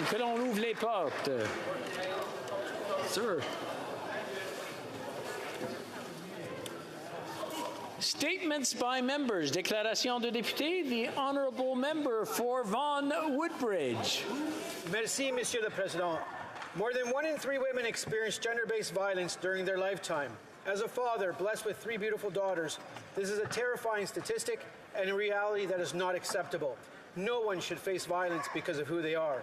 que l'on ouvre les portes. Sir. Statements by members. Déclaration de député. The honourable member for Vaughan Woodbridge. Merci, Monsieur le Président. More than 1 in 3 women experience gender-based violence during their lifetime. As a father blessed with 3 beautiful daughters, this is a terrifying statistic and a reality that is not acceptable. No one should face violence because of who they are.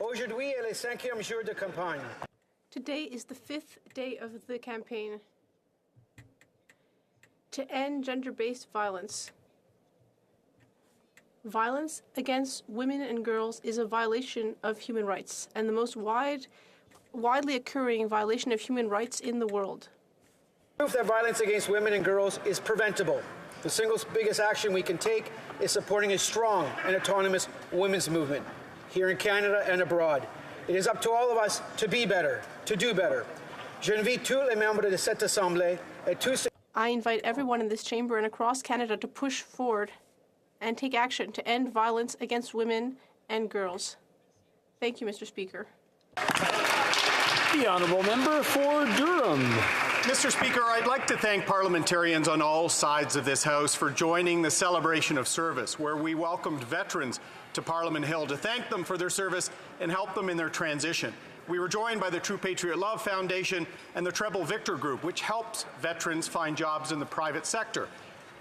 Aujourd'hui est le 5e jour de campagne. Today is the 5th day of the campaign to end gender-based violence. Violence against women and girls is a violation of human rights and the most widely occurring violation of human rights in the world. Proof that violence against women and girls is preventable. The single biggest action we can take is supporting a strong and autonomous women's movement here in Canada and abroad. It is up to all of us to be better, to do better. Je invite tous les membres de cette assemblée et tous. I invite everyone in this chamber and across Canada to push forward and take action to end violence against women and girls. Thank you, Mr. Speaker. The honourable member for Durham. Mr. Speaker, I'd like to thank parliamentarians on all sides of this House for joining the celebration of service, where we welcomed veterans to Parliament Hill to thank them for their service and help them in their transition. We were joined by the True Patriot Love Foundation and the Treble Victor Group, which helps veterans find jobs in the private sector.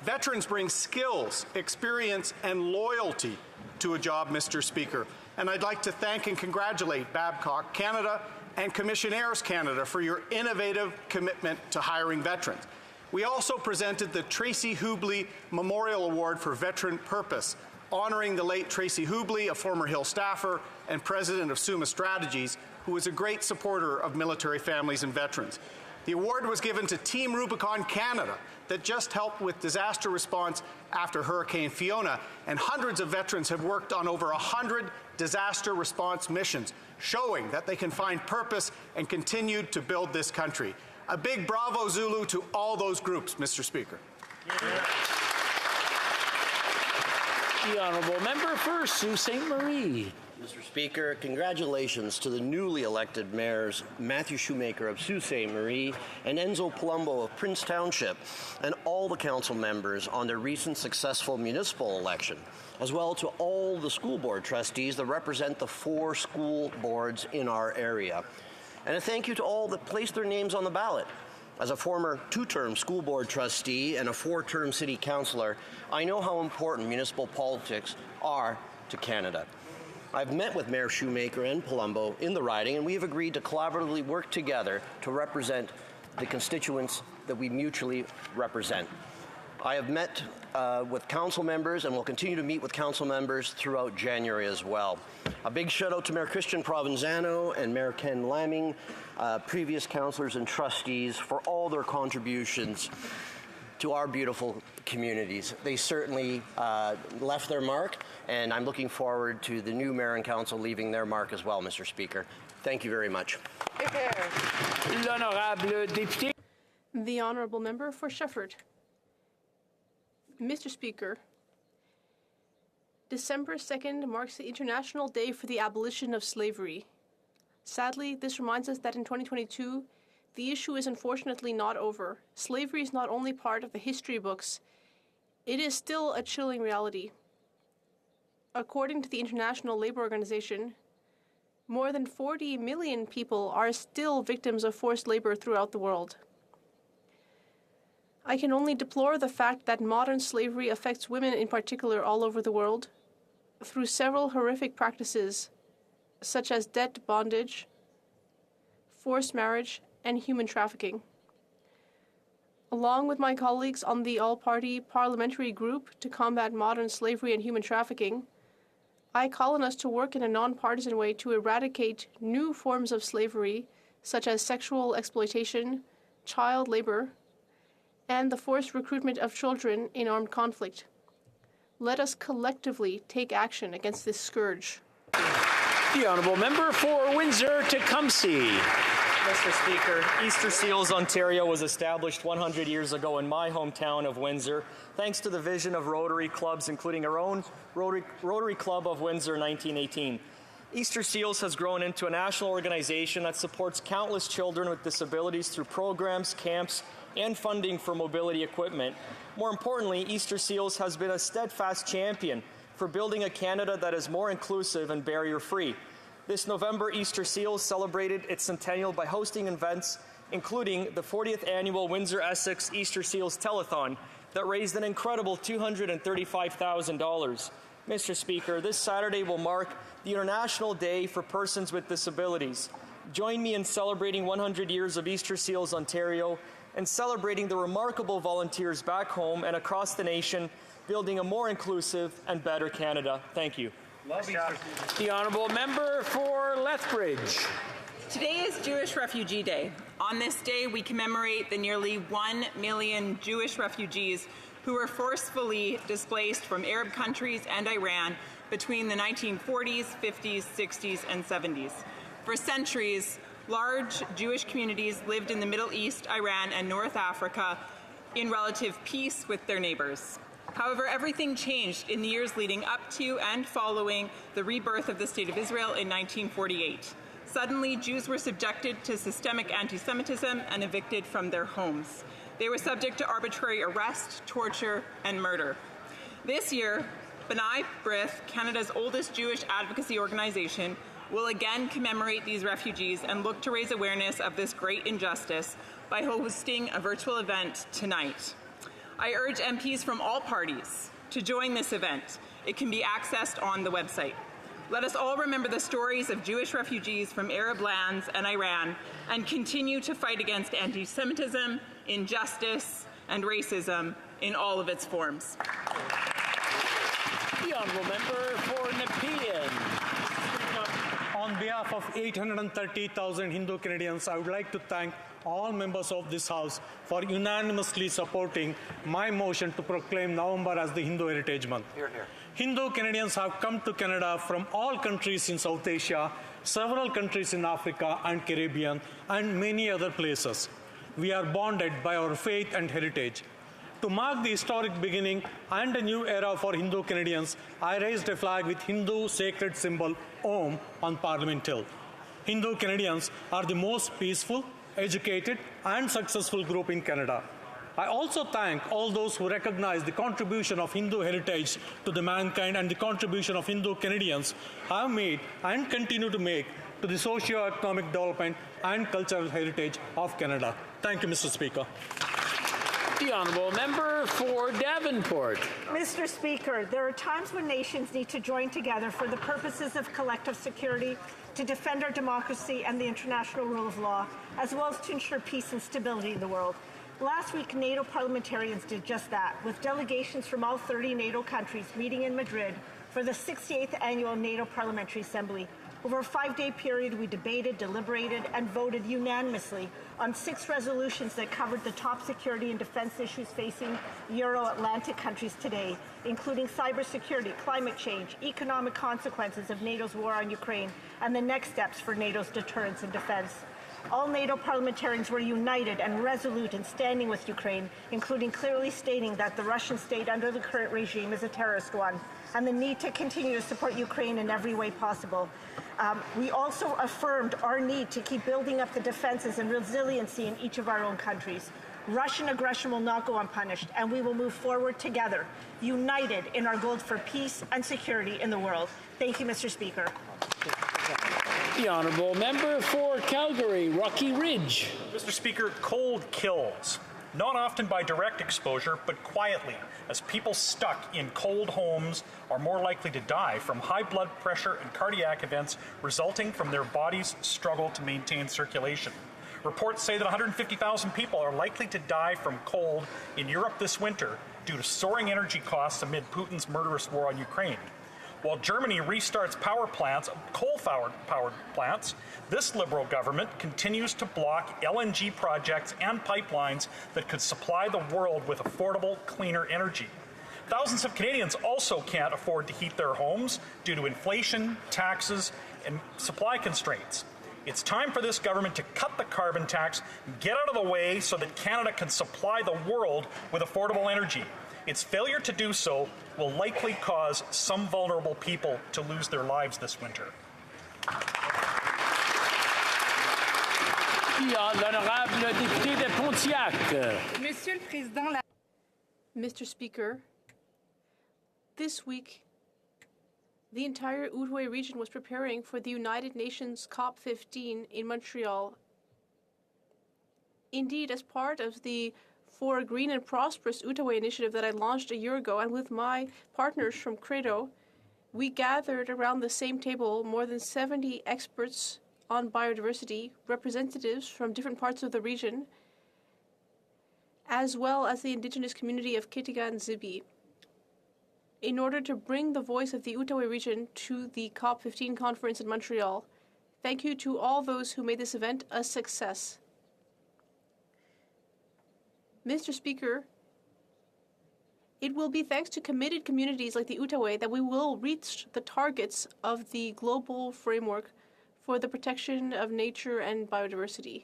Veterans bring skills, experience, and loyalty to a job, Mr. Speaker. And I'd like to thank and congratulate Babcock Canada and Commissionaires Canada for your innovative commitment to hiring veterans. We also presented the Tracy Hubley Memorial Award for Veteran Purpose, honouring the late Tracy Hubley, a former Hill staffer and president of Summa Strategies, who was a great supporter of military families and veterans. The award was given to Team Rubicon Canada that just helped with disaster response after Hurricane Fiona, and hundreds of veterans have worked on over 100 disaster response missions, showing that they can find purpose and continue to build this country. A big bravo Zulu to all those groups, Mr. Speaker. The honourable member for Sault Ste. Marie. Mr. Speaker, congratulations to the newly elected mayors Matthew Shoemaker of Sault Ste. Marie and Enzo Palumbo of Prince Township, and all the council members on their recent successful municipal election, as well to all the school board trustees that represent the 4 school boards in our area. And a thank you to all that placed their names on the ballot. As a former 2-term school board trustee and a 4-term city councillor, I know how important municipal politics are to Canada. I've met with Mayor Shoemaker and Palumbo in the riding, and we have agreed to collaboratively work together to represent the constituents that we mutually represent. I have met with council members and will continue to meet with council members throughout January as well. A big shout out to Mayor Christian Provenzano and Mayor Ken Lamming, previous councillors and trustees, for all their contributions to our beautiful communities. They certainly left their mark, and I'm looking forward to the new mayor and council leaving their mark as well, Mr. Speaker. Thank you very much. L'honorable député. The honourable member for Shefford. Mr. Speaker, December 2nd marks the International Day for the Abolition of Slavery. Sadly, this reminds us that in 2022, the issue is unfortunately not over. Slavery is not only part of the history books, it is still a chilling reality. According to the International Labour Organization, more than 40 million people are still victims of forced labor throughout the world. I can only deplore the fact that modern slavery affects women in particular all over the world through several horrific practices, such as debt bondage, forced marriage, and human trafficking. Along with my colleagues on the all-party parliamentary group to combat modern slavery and human trafficking, I call on us to work in a nonpartisan way to eradicate new forms of slavery, such as sexual exploitation, child labor, and the forced recruitment of children in armed conflict. Let us collectively take action against this scourge. The honourable member for Windsor-Tecumseh. Mr. Speaker, Easter Seals, Ontario was established 100 years ago in my hometown of Windsor, thanks to the vision of Rotary clubs, including our own Rotary Club of Windsor 1918. Easter Seals has grown into a national organization that supports countless children with disabilities through programs, camps, and funding for mobility equipment. More importantly, Easter Seals has been a steadfast champion for building a Canada that is more inclusive and barrier-free. This November, Easter Seals celebrated its centennial by hosting events including the 40th annual Windsor-Essex Easter Seals Telethon that raised an incredible $235,000. Mr. Speaker, this Saturday will mark the International Day for Persons with Disabilities. Join me in celebrating 100 years of Easter Seals Ontario and celebrating the remarkable volunteers back home and across the nation, building a more inclusive and better Canada. Thank you. The honourable member for Lethbridge. Today is Jewish Refugee Day. On this day, we commemorate the nearly 1 million Jewish refugees who were forcefully displaced from Arab countries and Iran between the 1940s, 50s, 60s, and 70s. For centuries, large Jewish communities lived in the Middle East, Iran, and North Africa in relative peace with their neighbors. However, everything changed in the years leading up to and following the rebirth of the State of Israel in 1948. Suddenly, Jews were subjected to systemic anti-Semitism and evicted from their homes. They were subject to arbitrary arrest, torture, and murder. This year, B'nai B'rith, Canada's oldest Jewish advocacy organization, will again commemorate these refugees and look to raise awareness of this great injustice by hosting a virtual event tonight. I urge MPs from all parties to join this event. It can be accessed on the website. Let us all remember the stories of Jewish refugees from Arab lands and Iran and continue to fight against anti-Semitism, injustice, and racism in all of its forms. The honourable member for Nepean. On behalf of 830,000 Hindu Canadians, I would like to thank all members of this House for unanimously supporting my motion to proclaim November as the Hindu Heritage Month. Hear, hear. Hindu Canadians have come to Canada from all countries in South Asia, several countries in Africa and Caribbean, and many other places. We are bonded by our faith and heritage. To mark the historic beginning and a new era for Hindu Canadians, I raised a flag with Hindu sacred symbol Om on Parliament Hill. Hindu Canadians are the most peaceful, educated, and successful group in Canada. I also thank all those who recognize the contribution of Hindu heritage to the mankind and the contribution of Hindu Canadians have made and continue to make to the socio-economic development and cultural heritage of Canada. Thank you, Mr. Speaker. The honourable member for Davenport. Mr. Speaker, there are times when nations need to join together for the purposes of collective security, to defend our democracy and the international rule of law, as well as to ensure peace and stability in the world. Last week, NATO parliamentarians did just that, with delegations from all 30 NATO countries meeting in Madrid for the 68th Annual NATO Parliamentary Assembly. Over a 5-day period, we debated, deliberated, and voted unanimously on 6 resolutions that covered the top security and defense issues facing Euro-Atlantic countries today, including cybersecurity, climate change, economic consequences of NATO's war on Ukraine, and the next steps for NATO's deterrence and defense. All NATO parliamentarians were united and resolute in standing with Ukraine, including clearly stating that the Russian state under the current regime is a terrorist one, and the need to continue to support Ukraine in every way possible. We also affirmed our need to keep building up the defenses and resiliency in each of our own countries. Russian aggression will not go unpunished, and we will move forward together, united in our goal for peace and security in the world. Thank you, Mr. Speaker. The honourable member for Calgary, Rocky Ridge. Mr. Speaker, cold kills. Not often by direct exposure, but quietly, as people stuck in cold homes are more likely to die from high blood pressure and cardiac events resulting from their body's struggle to maintain circulation. Reports say that 150,000 people are likely to die from cold in Europe this winter due to soaring energy costs amid Putin's murderous war on Ukraine. While Germany restarts coal-powered plants, this Liberal government continues to block LNG projects and pipelines that could supply the world with affordable, cleaner energy. Thousands of Canadians also can't afford to heat their homes due to inflation, taxes, and supply constraints. It's time for this government to cut the carbon tax, get out of the way so that Canada can supply the world with affordable energy. Its failure to do so will likely cause some vulnerable people to lose their lives this winter. suivant, l'honorable député de Pontiac. Monsieur le Président, Mr. Speaker, this week, the entire Outaouais region was preparing for the United Nations COP15 in Montreal. Indeed, as part of the For a Green and Prosperous Outaouais initiative that I launched a year ago, and with my partners from Credo, we gathered around the same table more than 70 experts on biodiversity, representatives from different parts of the region, as well as the indigenous community of Kitiga and Zibi, in order to bring the voice of the Outaouais region to the COP15 conference in Montreal. Thank you to all those who made this event a success. Mr. Speaker, it will be thanks to committed communities like the Outaouais that we will reach the targets of the global framework for the protection of nature and biodiversity.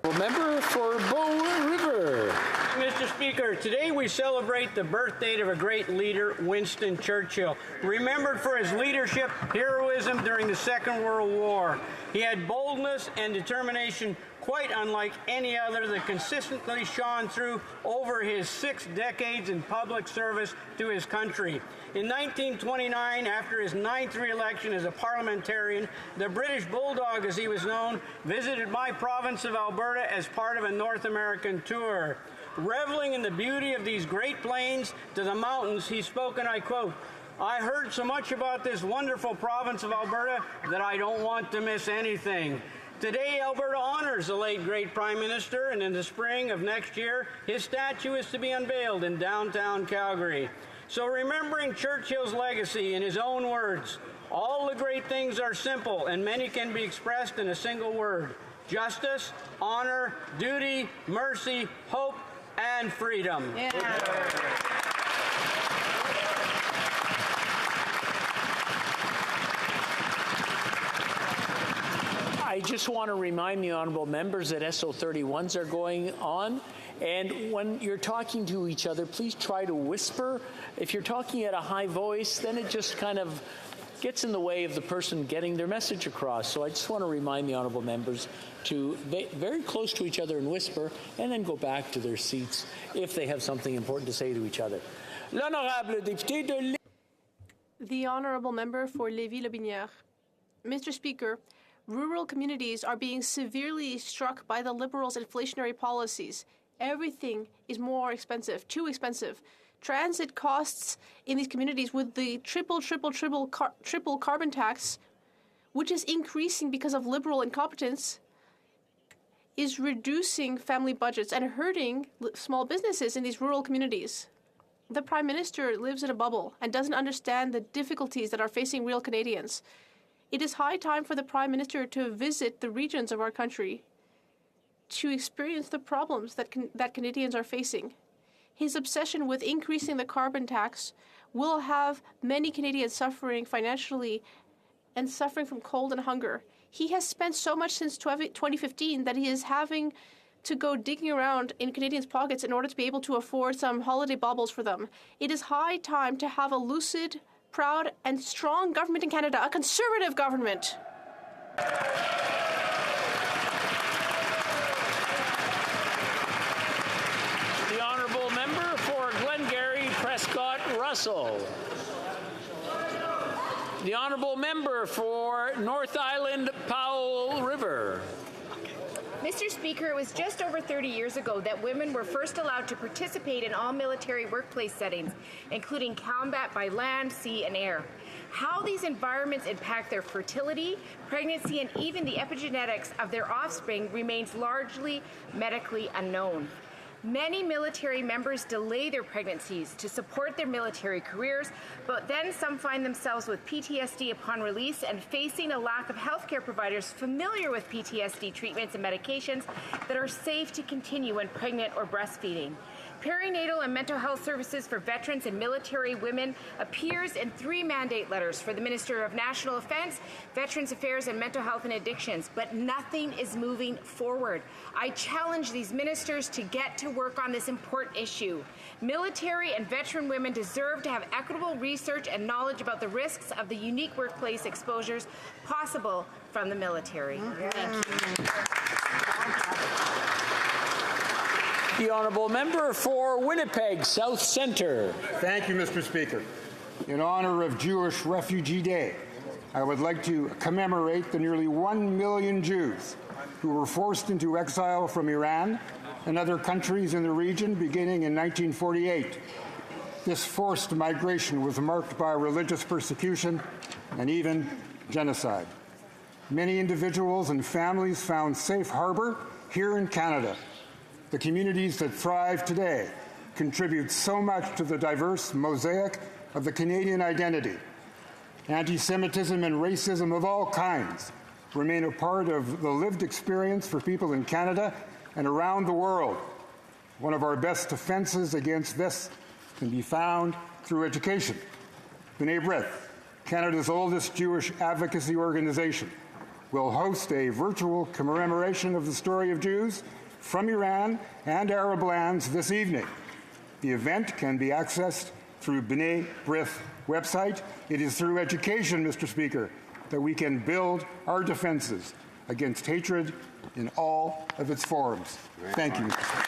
Member for Bow River. Mr. Speaker, today we celebrate the birth date of a great leader, Winston Churchill, remembered for his leadership, heroism during the Second World War. He had boldness and determination quite unlike any other that consistently shone through over his 6 decades in public service to his country. In 1929, after his 9th re-election as a parliamentarian, the British Bulldog, as he was known, visited my province of Alberta as part of a North American tour. Reveling in the beauty of these Great Plains to the mountains, he spoke, and I quote, "I heard so much about this wonderful province of Alberta that I don't want to miss anything." Today, Alberta honors the late great Prime Minister, and in the spring of next year, his statue is to be unveiled in downtown Calgary. So remembering Churchill's legacy in his own words, all the great things are simple and many can be expressed in a single word: justice, honor, duty, mercy, hope, and freedom. Yeah. I just want to remind the honourable members that SO31s are going on, and when you're talking to each other, please try to whisper. If you're talking at a high voice, then it just kind of gets in the way of the person getting their message across. So I just want to remind the honourable members to be very close to each other and whisper, and then go back to their seats if they have something important to say to each other. L'honorable député de The honourable member for Lévis-Lobinière. Mr. Speaker, rural communities are being severely struck by the Liberals' inflationary policies. Everything is more expensive, too expensive. Transit costs in these communities with the triple carbon tax, which is increasing because of Liberal incompetence, is reducing family budgets and hurting small businesses in these rural communities. The Prime Minister lives in a bubble and doesn't understand the difficulties that are facing real Canadians. It is high time for the Prime Minister to visit the regions of our country to experience the problems that Canadians are facing. His obsession with increasing the carbon tax will have many Canadians suffering financially and suffering from cold and hunger. He has spent so much since 2015 that he is having to go digging around in Canadians' pockets in order to be able to afford some holiday baubles for them. It is high time to have a lucid, proud, and strong government in Canada, a conservative government. The honourable member for Glengarry Prescott Russell. The honourable member for North Island Powell River. Mr. Speaker, it was just over 30 years ago that women were first allowed to participate in all military workplace settings, including combat by land, sea, and air. How these environments impact their fertility, pregnancy, and even the epigenetics of their offspring remains largely medically unknown. Many military members delay their pregnancies to support their military careers, but then some find themselves with PTSD upon release and facing a lack of healthcare providers familiar with PTSD treatments and medications that are safe to continue when pregnant or breastfeeding. Perinatal and mental health services for veterans and military women appears in 3 mandate letters for the Minister of National Defense, Veterans Affairs, and Mental Health and Addictions, but nothing is moving forward. I challenge these ministers to get to work on this important issue. Military and veteran women deserve to have equitable research and knowledge about the risks of the unique workplace exposures possible from the military. Thank you. The honourable member for Winnipeg South Centre. Thank you, Mr. Speaker. In honour of Jewish Refugee Day, I would like to commemorate the nearly 1 million Jews who were forced into exile from Iran and other countries in the region beginning in 1948. This forced migration was marked by religious persecution and even genocide. Many individuals and families found safe harbour here in Canada. The communities that thrive today contribute so much to the diverse mosaic of the Canadian identity. Anti-Semitism and racism of all kinds remain a part of the lived experience for people in Canada and around the world. One of our best defenses against this can be found through education. B'nai B'rith, Canada's oldest Jewish advocacy organization, will host a virtual commemoration of the story of Jews from Iran and Arab lands this evening. The event can be accessed through B'nai B'rith website. It is through education, Mr. Speaker, that we can build our defenses against hatred in all of its forms. Thank you, Mr. Speaker.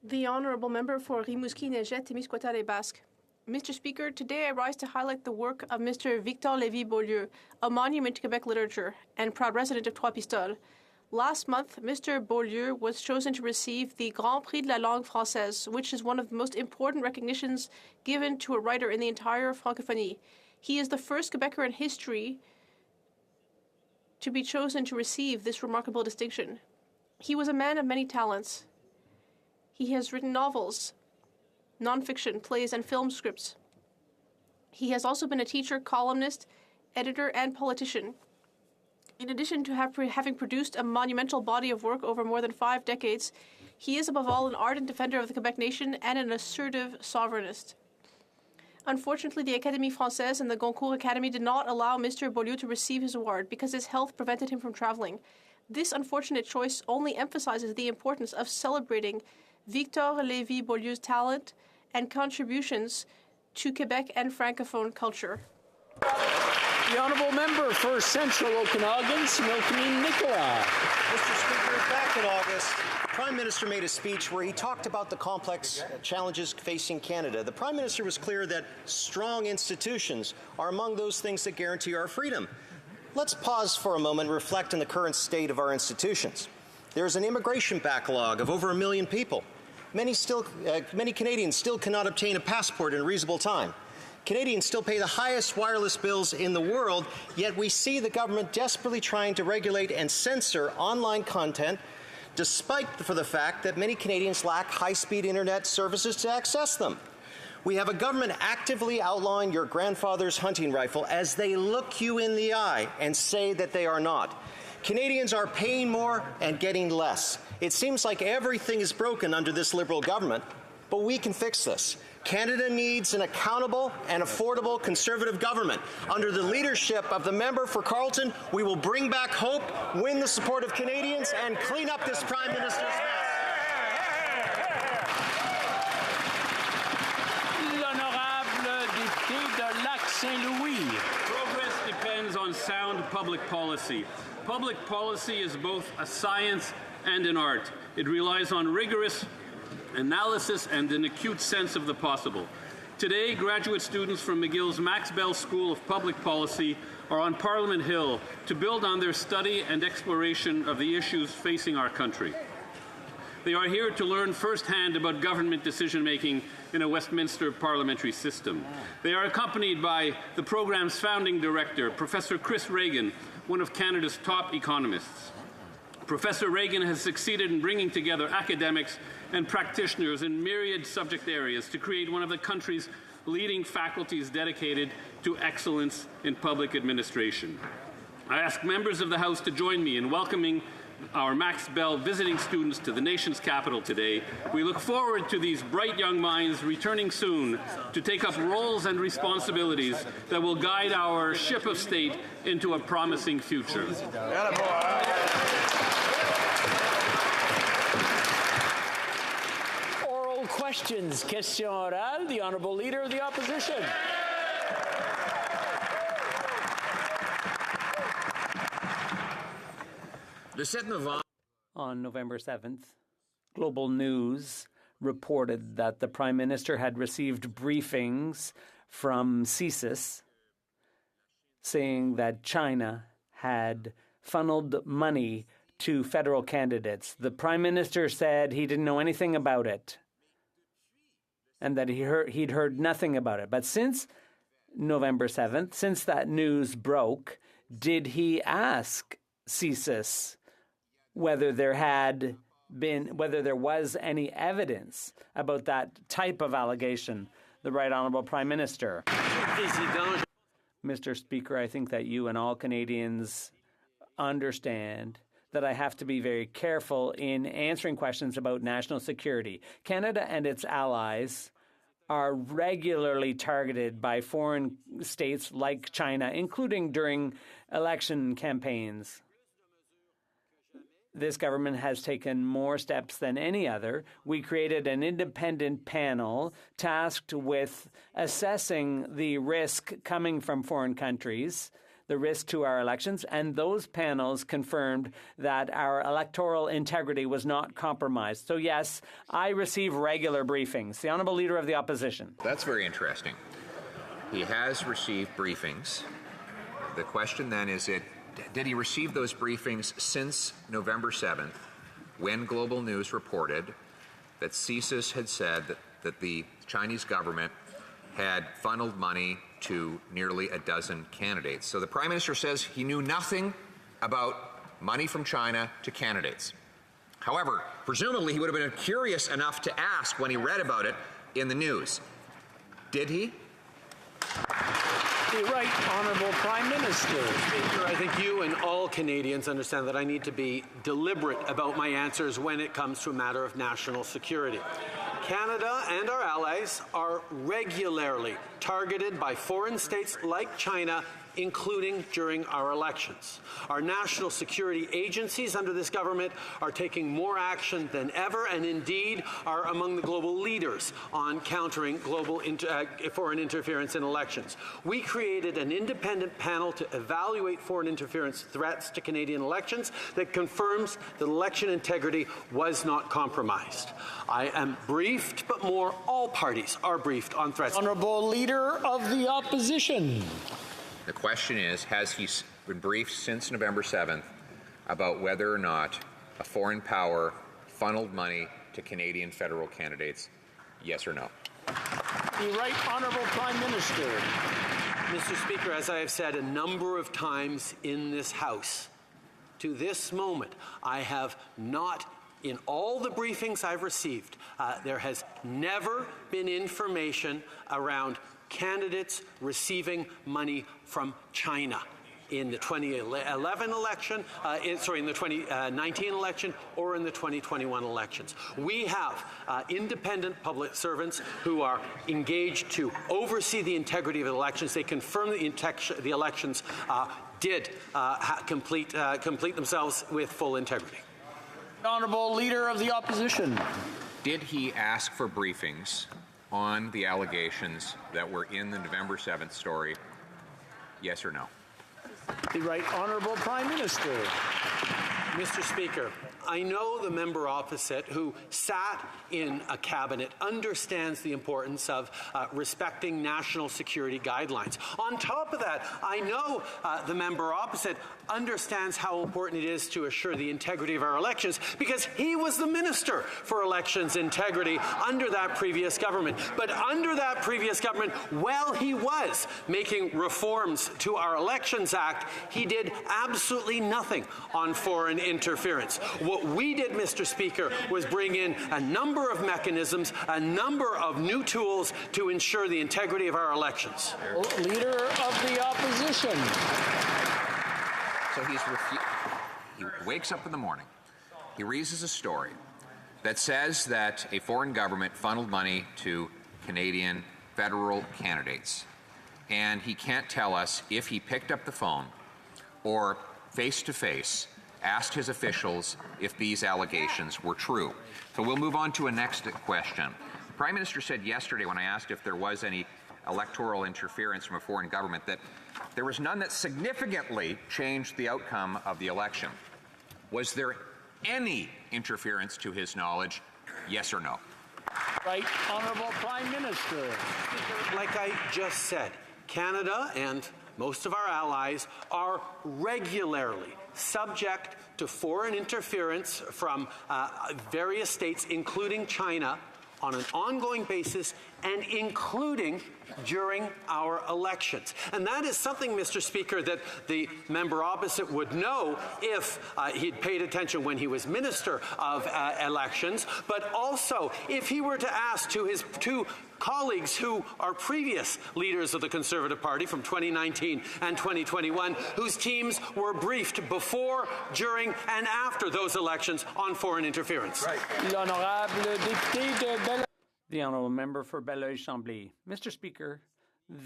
The Honourable Member for Rimouski-Neigette, Témiscouata-les-Basques. Mr. Speaker, today I rise to highlight the work of Mr. Victor Lévy-Beaulieu, a monument to Quebec literature and proud resident of Trois-Pistoles. Last month, Mr. Beaulieu was chosen to receive the Grand Prix de la Langue Française, which is one of the most important recognitions given to a writer in the entire Francophonie. He is the first Quebecer in history to be chosen to receive this remarkable distinction. He was a man of many talents. He has written novels, nonfiction, plays, and film scripts. He has also been a teacher, columnist, editor, and politician. In addition to having produced a monumental body of work over more than 5 decades, he is above all an ardent defender of the Quebec nation and an assertive sovereignist. Unfortunately, the Académie Française and the Goncourt Academy did not allow Mr. Beaulieu to receive his award because his health prevented him from traveling. This unfortunate choice only emphasizes the importance of celebrating Victor Lévy-Beaulieu's talent and contributions to Quebec and Francophone culture. The honourable member for Central Okanagan, Similkameen Nicola. Mr. Speaker, back in August, Prime Minister made a speech where he talked about the complex challenges facing Canada. The Prime Minister was clear that strong institutions are among those things that guarantee our freedom. Let's pause for a moment and reflect on the current state of our institutions. There's an immigration backlog of over 1 million people. Many Canadians still cannot obtain a passport in a reasonable time. Canadians still pay the highest wireless bills in the world, yet we see the government desperately trying to regulate and censor online content, despite the fact that many Canadians lack high-speed internet services to access them. We have a government actively outlawing your grandfather's hunting rifle as they look you in the eye and say that they are not. Canadians are paying more and getting less. It seems like everything is broken under this Liberal government, but we can fix this. Canada needs an accountable and affordable Conservative government. Under the leadership of the member for Carleton, we will bring back hope, win the support of Canadians, and clean up this Prime Minister's mess. L'honorable député de Lac-Saint-Louis. Progress depends on sound public policy. Public policy is both a science and an art. It relies on rigorous analysis and an acute sense of the possible. Today, graduate students from McGill's Max Bell School of Public Policy are on Parliament Hill to build on their study and exploration of the issues facing our country. They are here to learn firsthand about government decision-making in a Westminster parliamentary system. They are accompanied by the program's founding director, Professor Chris Reagan, one of Canada's top economists. Professor Reagan has succeeded in bringing together academics and practitioners in myriad subject areas to create one of the country's leading faculties dedicated to excellence in public administration. I ask members of the House to join me in welcoming our Max Bell visiting students to the nation's capital today. We look forward to these bright young minds returning soon to take up roles and responsibilities that will guide our ship of state into a promising future. Oral questions. Question orale. The Honourable Leader of the Opposition. On November 7th, Global News reported that the Prime Minister had received briefings from CSIS saying that China had funneled money to federal candidates. The Prime Minister said he didn't know anything about it and that he'd heard nothing about it. But since November 7th, since that news broke, did he ask CSIS whether there was any evidence about that type of allegation? The Right Honourable Prime Minister. Mr. Speaker, I think that you and all Canadians understand that I have to be very careful in answering questions about national security. Canada and its allies are regularly targeted by foreign states like China, including during election campaigns. This government has taken more steps than any other. We created an independent panel tasked with assessing the risk coming from foreign countries, the risk to our elections, and those panels confirmed that our electoral integrity was not compromised. So yes, I receive regular briefings. The Honourable Leader of the Opposition. That's very interesting. He has received briefings. The question then is, did he receive those briefings since November 7th, when Global News reported that CSIS had said that the Chinese government had funneled money to nearly a dozen candidates? So the Prime Minister says he knew nothing about money from China to candidates. However, presumably he would have been curious enough to ask when he read about it in the news. Did he? The Right Honourable Prime Minister. Speaker, I think you and all Canadians understand that I need to be deliberate about my answers when it comes to a matter of national security. Canada and our allies are regularly targeted by foreign states like China, including during our elections. Our national security agencies under this government are taking more action than ever, and indeed are among the global leaders on countering global foreign interference in elections. We created an independent panel to evaluate foreign interference threats to Canadian elections that confirms that election integrity was not compromised. I am briefed, but all parties are briefed on threats. Honourable Leader of the Opposition. The question is, has he been briefed since November 7th about whether or not a foreign power funneled money to Canadian federal candidates? Yes or no? The Right Honourable Prime Minister. Mr. Speaker, as I have said a number of times in this House, to this moment, I have not, in all the briefings I've received, there has never been information around candidates receiving money from China in the 2011 election, in the 2019 election, or in the 2021 elections. We have independent public servants who are engaged to oversee the integrity of the elections. They confirm the elections did complete themselves with full integrity. Honourable Leader of the Opposition. Did he ask for briefings on the allegations that were in the November 7th story? Yes or no? The Right Honourable Prime Minister. Mr. Speaker, I know the member opposite who sat in a cabinet understands the importance of respecting national security guidelines. On top of that, I know the member opposite understands how important it is to assure the integrity of our elections because he was the Minister for Elections Integrity under that previous government. But under that previous government, while he was making reforms to our Elections Act, he did absolutely nothing on foreign interference. What we did, Mr. Speaker, was bring in a number of mechanisms, a number of new tools to ensure the integrity of our elections. Leader of the opposition. So he wakes up in the morning, he reads us a story that says that a foreign government funneled money to Canadian federal candidates, and he can't tell us if he picked up the phone or face-to-face asked his officials if these allegations were true. So we'll move on to a next question. The Prime Minister said yesterday when I asked if there was any electoral interference from a foreign government that there was none that significantly changed the outcome of the election. Was there any interference to his knowledge, yes or no? Right, Honourable Prime Minister. Like I just said, Canada and most of our allies are regularly subject to foreign interference from various states, including China, on an ongoing basis and including during our elections. And that is something, Mr. Speaker, that the member opposite would know if he'd paid attention when he was Minister of Elections, but also if he were to ask to his two colleagues who are previous leaders of the Conservative Party from 2019 and 2021, whose teams were briefed before, during, and after those elections on foreign interference. Right. The Honourable Member for Belleuil-Chambly. Mr. Speaker,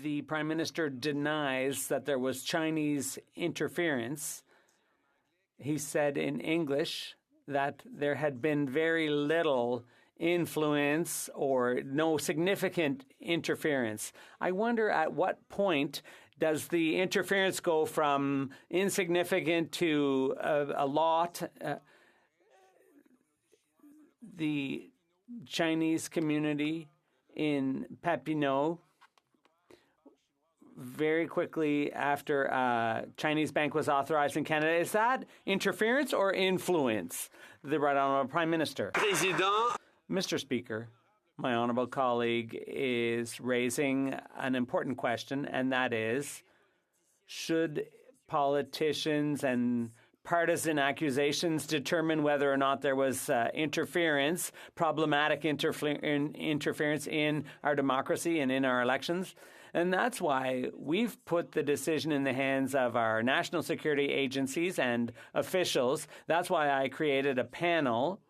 the Prime Minister denies that there was Chinese interference. He said in English that there had been very little influence or no significant interference. I wonder at what point does the interference go from insignificant to a lot? The Chinese community in Papineau, very quickly after Chinese bank was authorized in Canada. Is that interference or influence? The Right Honourable Prime Minister. Mr. Speaker, my honourable colleague is raising an important question, and that is, should politicians and partisan accusations determine whether or not there was interference, problematic interference in our democracy and in our elections? And that's why we've put the decision in the hands of our national security agencies and officials. That's why I created a panel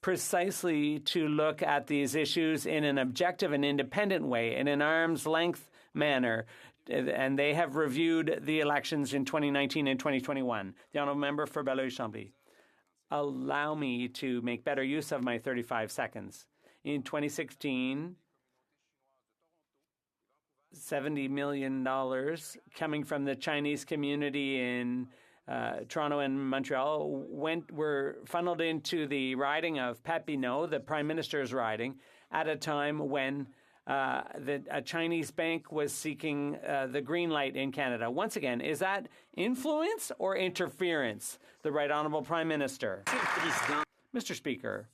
precisely to look at these issues in an objective and independent way, in an arm's length manner. And they have reviewed the elections in 2019 and 2021. The Honourable Member for Belleuil-Chambly. Allow me to make better use of my 35 seconds. In 2016, $70 million coming from the Chinese community in Toronto and Montreal were funneled into the riding of Papineau, the Prime Minister's riding, at a time when a Chinese bank was seeking the green light in Canada. Once again, is that influence or interference? The Right Honourable Prime Minister. Mr. Speaker,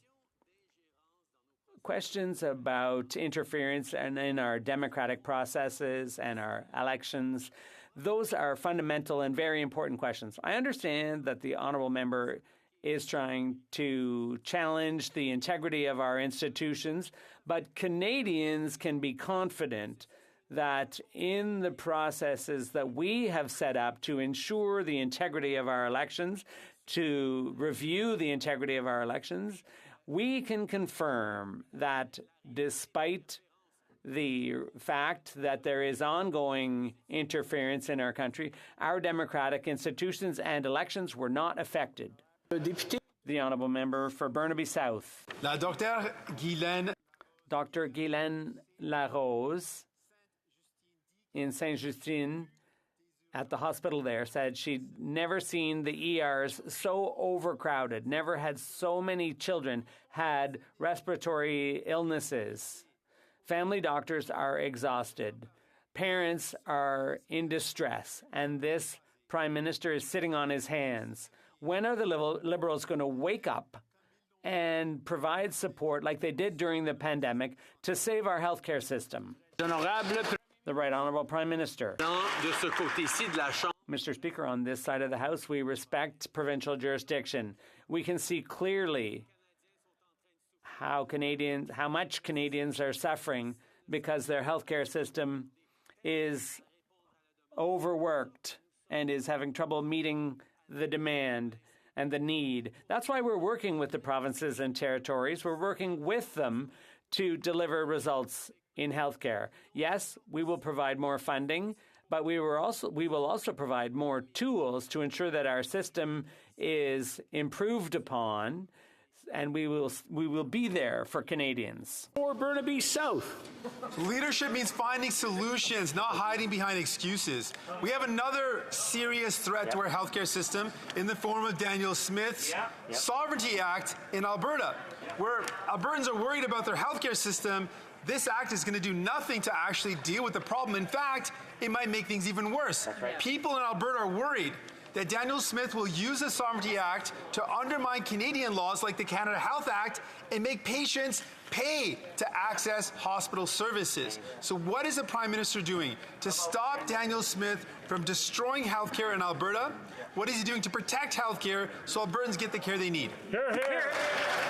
questions about interference in our democratic processes and our elections, those are fundamental and very important questions. I understand that the honourable member is trying to challenge the integrity of our institutions, but Canadians can be confident that in the processes that we have set up to ensure the integrity of our elections, to review the integrity of our elections, we can confirm that despite the fact that there is ongoing interference in our country, our democratic institutions and elections were not affected. The Honourable Member for Burnaby South. Dr. Guylaine Larose in Saint-Justine at the hospital there said she'd never seen the ERs so overcrowded, never had so many children had respiratory illnesses. Family doctors are exhausted. Parents are in distress, and this Prime Minister is sitting on his hands. When are the Liberals going to wake up and provide support like they did during the pandemic to save our healthcare system? The Right Honourable Prime Minister. Mr. Speaker, on this side of the House, we respect provincial jurisdiction. We can see clearly how much Canadians are suffering because their healthcare system is overworked and is having trouble meeting the demand and the need. That's why we're working with the provinces and territories. We're working with them to deliver results in healthcare. Yes, we will provide more funding, but we will also provide more tools to ensure that our system is improved upon, and we will be there for Canadians. Or Burnaby South. Leadership means finding solutions, not hiding behind excuses. We have another serious threat to our healthcare system in the form of Daniel Smith's Sovereignty Act in Alberta, where Albertans are worried about their healthcare system. This act is going to do nothing to actually deal with the problem. In fact, it might make things even worse. People in Alberta are worried that Daniel Smith will use the Sovereignty Act to undermine Canadian laws like the Canada Health Act and make patients pay to access hospital services. So what is the Prime Minister doing to stop Daniel Smith from destroying healthcare in Alberta? What is he doing to protect healthcare so Albertans get the care they need? Hear, hear.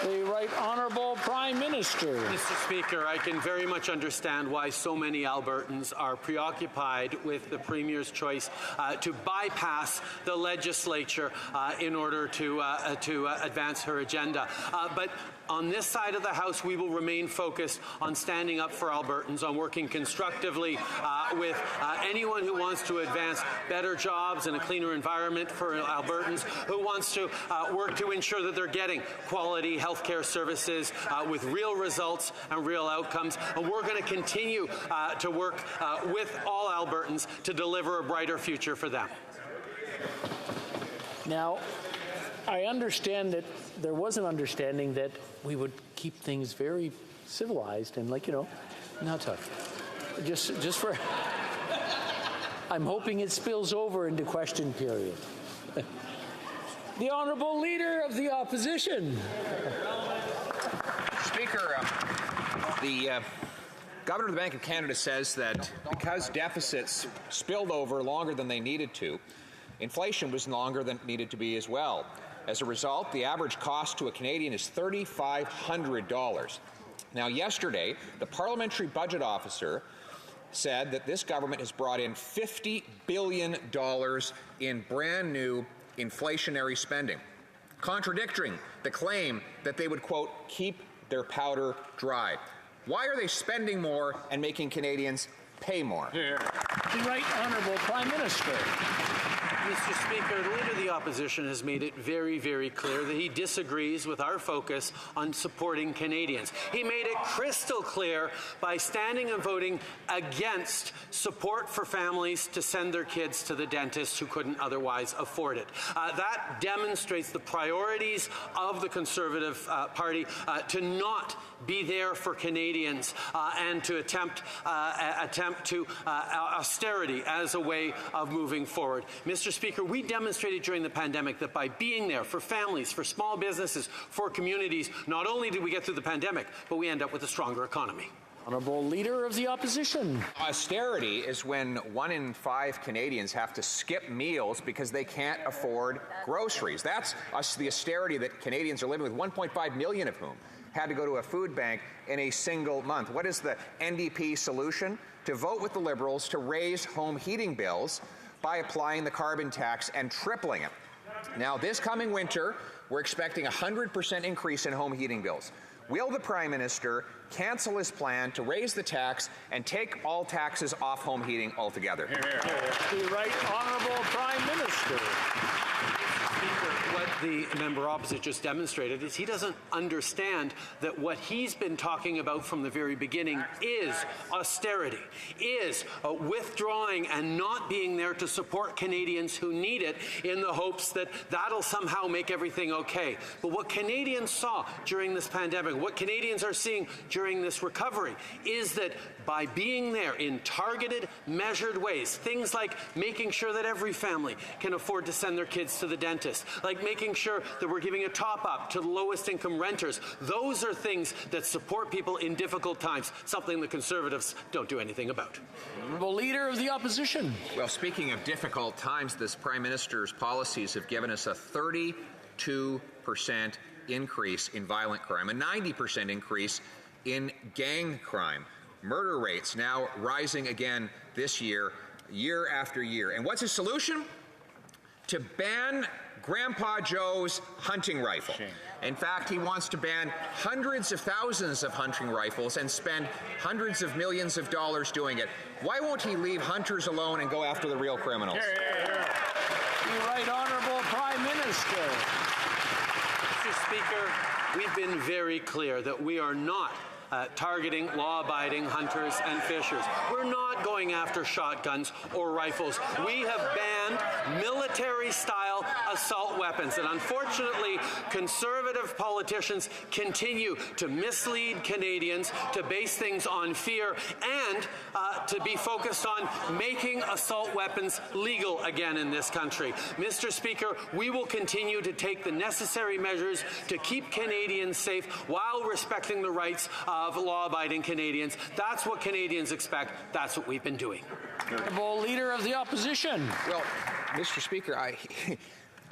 The Right Honourable Prime Minister. Mr. Speaker, I can very much understand why so many Albertans are preoccupied with the Premier's choice to bypass the legislature in order to advance her agenda. But on this side of the House, we will remain focused on standing up for Albertans, on working constructively with anyone who wants to advance better jobs and a cleaner environment for Albertans, who wants to work to ensure that they're getting quality healthcare services with real results and real outcomes. And we're going to continue to work with all Albertans to deliver a brighter future for them. Now, I understand that there was an understanding that we would keep things very civilized and, like, not tough. Just for... I'm hoping it spills over into question period. The Honourable Leader of the Opposition. Speaker, the Governor of the Bank of Canada says that because deficits spilled over longer than they needed to, inflation was longer than it needed to be as well. As a result, the average cost to a Canadian is $3,500. Now, yesterday, the Parliamentary Budget Officer said that this government has brought in $50 billion in brand new inflationary spending, contradicting the claim that they would, quote, keep their powder dry. Why are they spending more and making Canadians pay more? The Right Honourable Prime Minister. Mr. Speaker, the Leader of the Opposition has made it very, very clear that he disagrees with our focus on supporting Canadians. He made it crystal clear by standing and voting against support for families to send their kids to the dentist who couldn't otherwise afford it. That demonstrates the priorities of the Conservative Party to not be there for Canadians and to attempt to austerity as a way of moving forward. Mr. Speaker, we demonstrated during the pandemic that by being there for families, for small businesses, for communities, not only did we get through the pandemic, but we end up with a stronger economy. Honourable Leader of the Opposition. Austerity is when 1 in 5 Canadians have to skip meals because they can't afford groceries. That's the austerity that Canadians are living with, 1.5 million of whom had to go to a food bank in a single month. What is the NDP solution? To vote with the Liberals to raise home heating bills by applying the carbon tax and tripling it. Now, this coming winter, we're expecting a 100% increase in home heating bills. Will the Prime Minister cancel his plan to raise the tax and take all taxes off home heating altogether? The Right Honourable Prime Minister. Speaker, what the member opposite just demonstrated is he doesn't understand that what he's been talking about from the very beginning is austerity, is withdrawing and not being there to support Canadians who need it in the hopes that that'll somehow make everything okay. But what Canadians saw during this pandemic, what Canadians are seeing during this recovery, is that by being there in targeted, measured ways, things like making sure that every family can afford to send their kids to the dentist, like making sure that we're giving a top-up to the lowest income renters, those are things that support people in difficult times, something the Conservatives don't do anything about. Honourable Leader of the Opposition. Well, speaking of difficult times, this Prime Minister's policies have given us a 32% increase in violent crime, a 90% increase in gang crime. Murder rates now rising again this year, year after year. And what's his solution? To ban Grandpa Joe's hunting rifle. In fact, he wants to ban hundreds of thousands of hunting rifles and spend hundreds of millions of dollars doing it. Why won't he leave hunters alone and go after the real criminals? The Right Honourable Prime Minister. Mr. Speaker, we've been very clear that we are not targeting law-abiding hunters and fishers. We're not going after shotguns or rifles. We have banned military-style assault weapons, and unfortunately, Conservative politicians continue to mislead Canadians, to base things on fear, and to be focused on making assault weapons legal again in this country. Mr. Speaker, we will continue to take the necessary measures to keep Canadians safe while respecting the rights of law-abiding Canadians. That's what Canadians expect. That's what we've been doing. Honourable Leader of the Opposition. Well, Mr. Speaker, I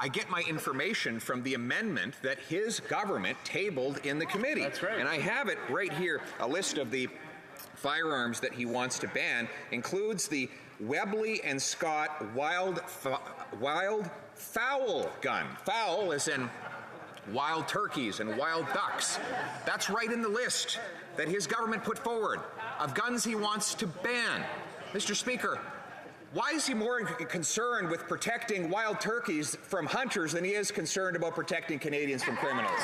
get my information from the amendment that his government tabled in the committee. That's right. And I have it right here. A list of the firearms that he wants to ban includes the Webley and Scott wild fowl gun. Fowl is in wild turkeys and wild ducks. That's right in the list that his government put forward of guns he wants to ban. Mr. Speaker, why is he more concerned with protecting wild turkeys from hunters than he is concerned about protecting Canadians from criminals?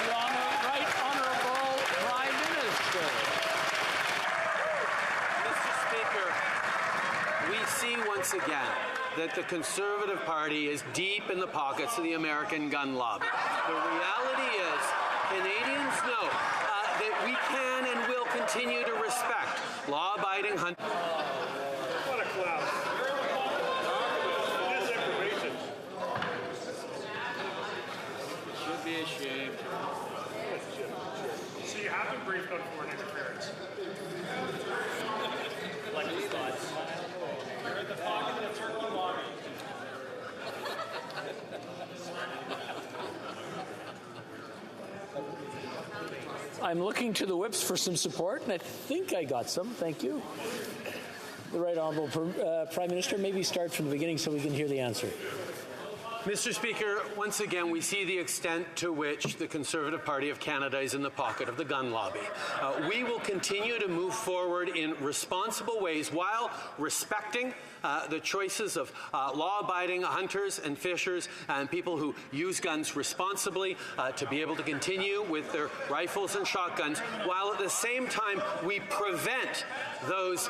Right Honourable Prime Minister. Mr. Speaker, we see once again that the Conservative Party is deep in the pockets of the American gun lobby. The reality is, Canadians know that we can and will continue to respect law-abiding hunters. What a clown. Disinformation. Should be ashamed. So you have been briefed on foreign interference. Like these thoughts. You're in the pocket of the turkey lobby. I'm looking to the whips for some support, and I think I got some. Thank you. The Right Honourable Prime Minister, maybe start from the beginning so we can hear the answer. Mr. Speaker, once again, we see the extent to which the Conservative Party of Canada is in the pocket of the gun lobby. We will continue to move forward in responsible ways while respecting the choices of law-abiding hunters and fishers and people who use guns responsibly to be able to continue with their rifles and shotguns, while at the same time we prevent those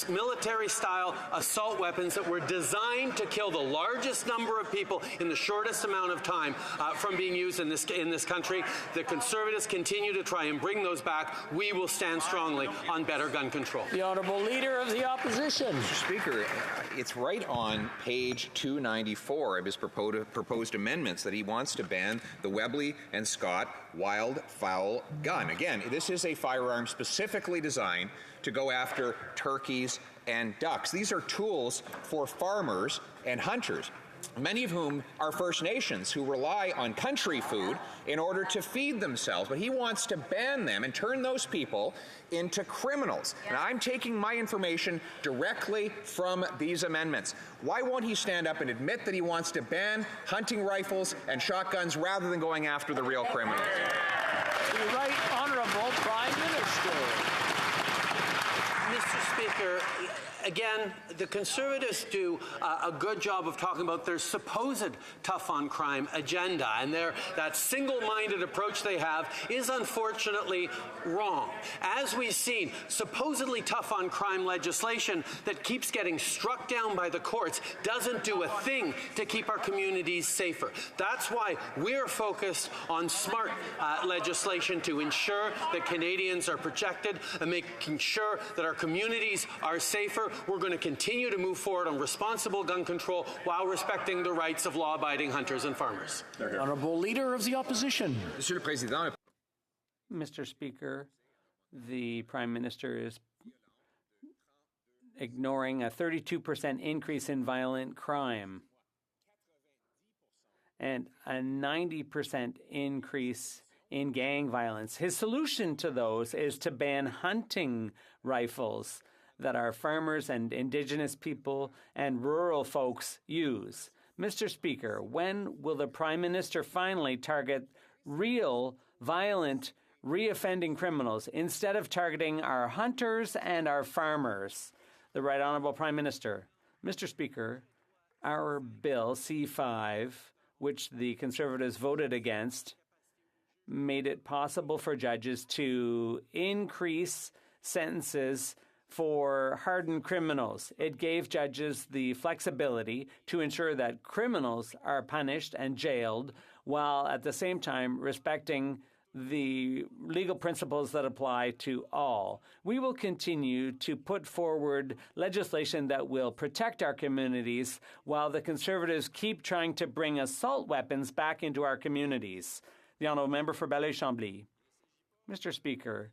military-style assault weapons that were designed to kill the largest number of people in the shortest amount of time from being used in this country. The Conservatives continue to try and bring those back. We will stand strongly on better gun control. The Honourable Leader of the Opposition. Mr. Speaker, it's right on page 294 of his proposed amendments that he wants to ban the Webley and Scott wild fowl gun. Again, this is a firearm specifically designed to go after turkeys and ducks. These are tools for farmers and hunters, many of whom are First Nations who rely on country food in order to feed themselves. But he wants to ban them and turn those people into criminals. And I'm taking my information directly from these amendments. Why won't he stand up and admit that he wants to ban hunting rifles and shotguns rather than going after the real criminals? The Right Honourable Prime Minister. Mr. Speaker, Again, the Conservatives do a good job of talking about their supposed tough-on-crime agenda, and that single-minded approach they have is unfortunately wrong. As we've seen, supposedly tough-on-crime legislation that keeps getting struck down by the courts doesn't do a thing to keep our communities safer. That's why we're focused on smart legislation to ensure that Canadians are protected and making sure that our communities are safer. We're going to continue to move forward on responsible gun control while respecting the rights of law-abiding hunters and farmers. Honourable Leader of the Opposition. Mr. Speaker, the Prime Minister is ignoring a 32% increase in violent crime and a 90% increase in gang violence. His solution to those is to ban hunting rifles that our farmers and Indigenous people and rural folks use. Mr. Speaker, when will the Prime Minister finally target real, violent, reoffending criminals instead of targeting our hunters and our farmers? The Right Honourable Prime Minister. Mr. Speaker, our Bill C5, which the Conservatives voted against, made it possible for judges to increase sentences for hardened criminals. It gave judges the flexibility to ensure that criminals are punished and jailed while at the same time respecting the legal principles that apply to all. We will continue to put forward legislation that will protect our communities while the Conservatives keep trying to bring assault weapons back into our communities. The Honourable Member for Belleuil-Chambly. Mr. Speaker,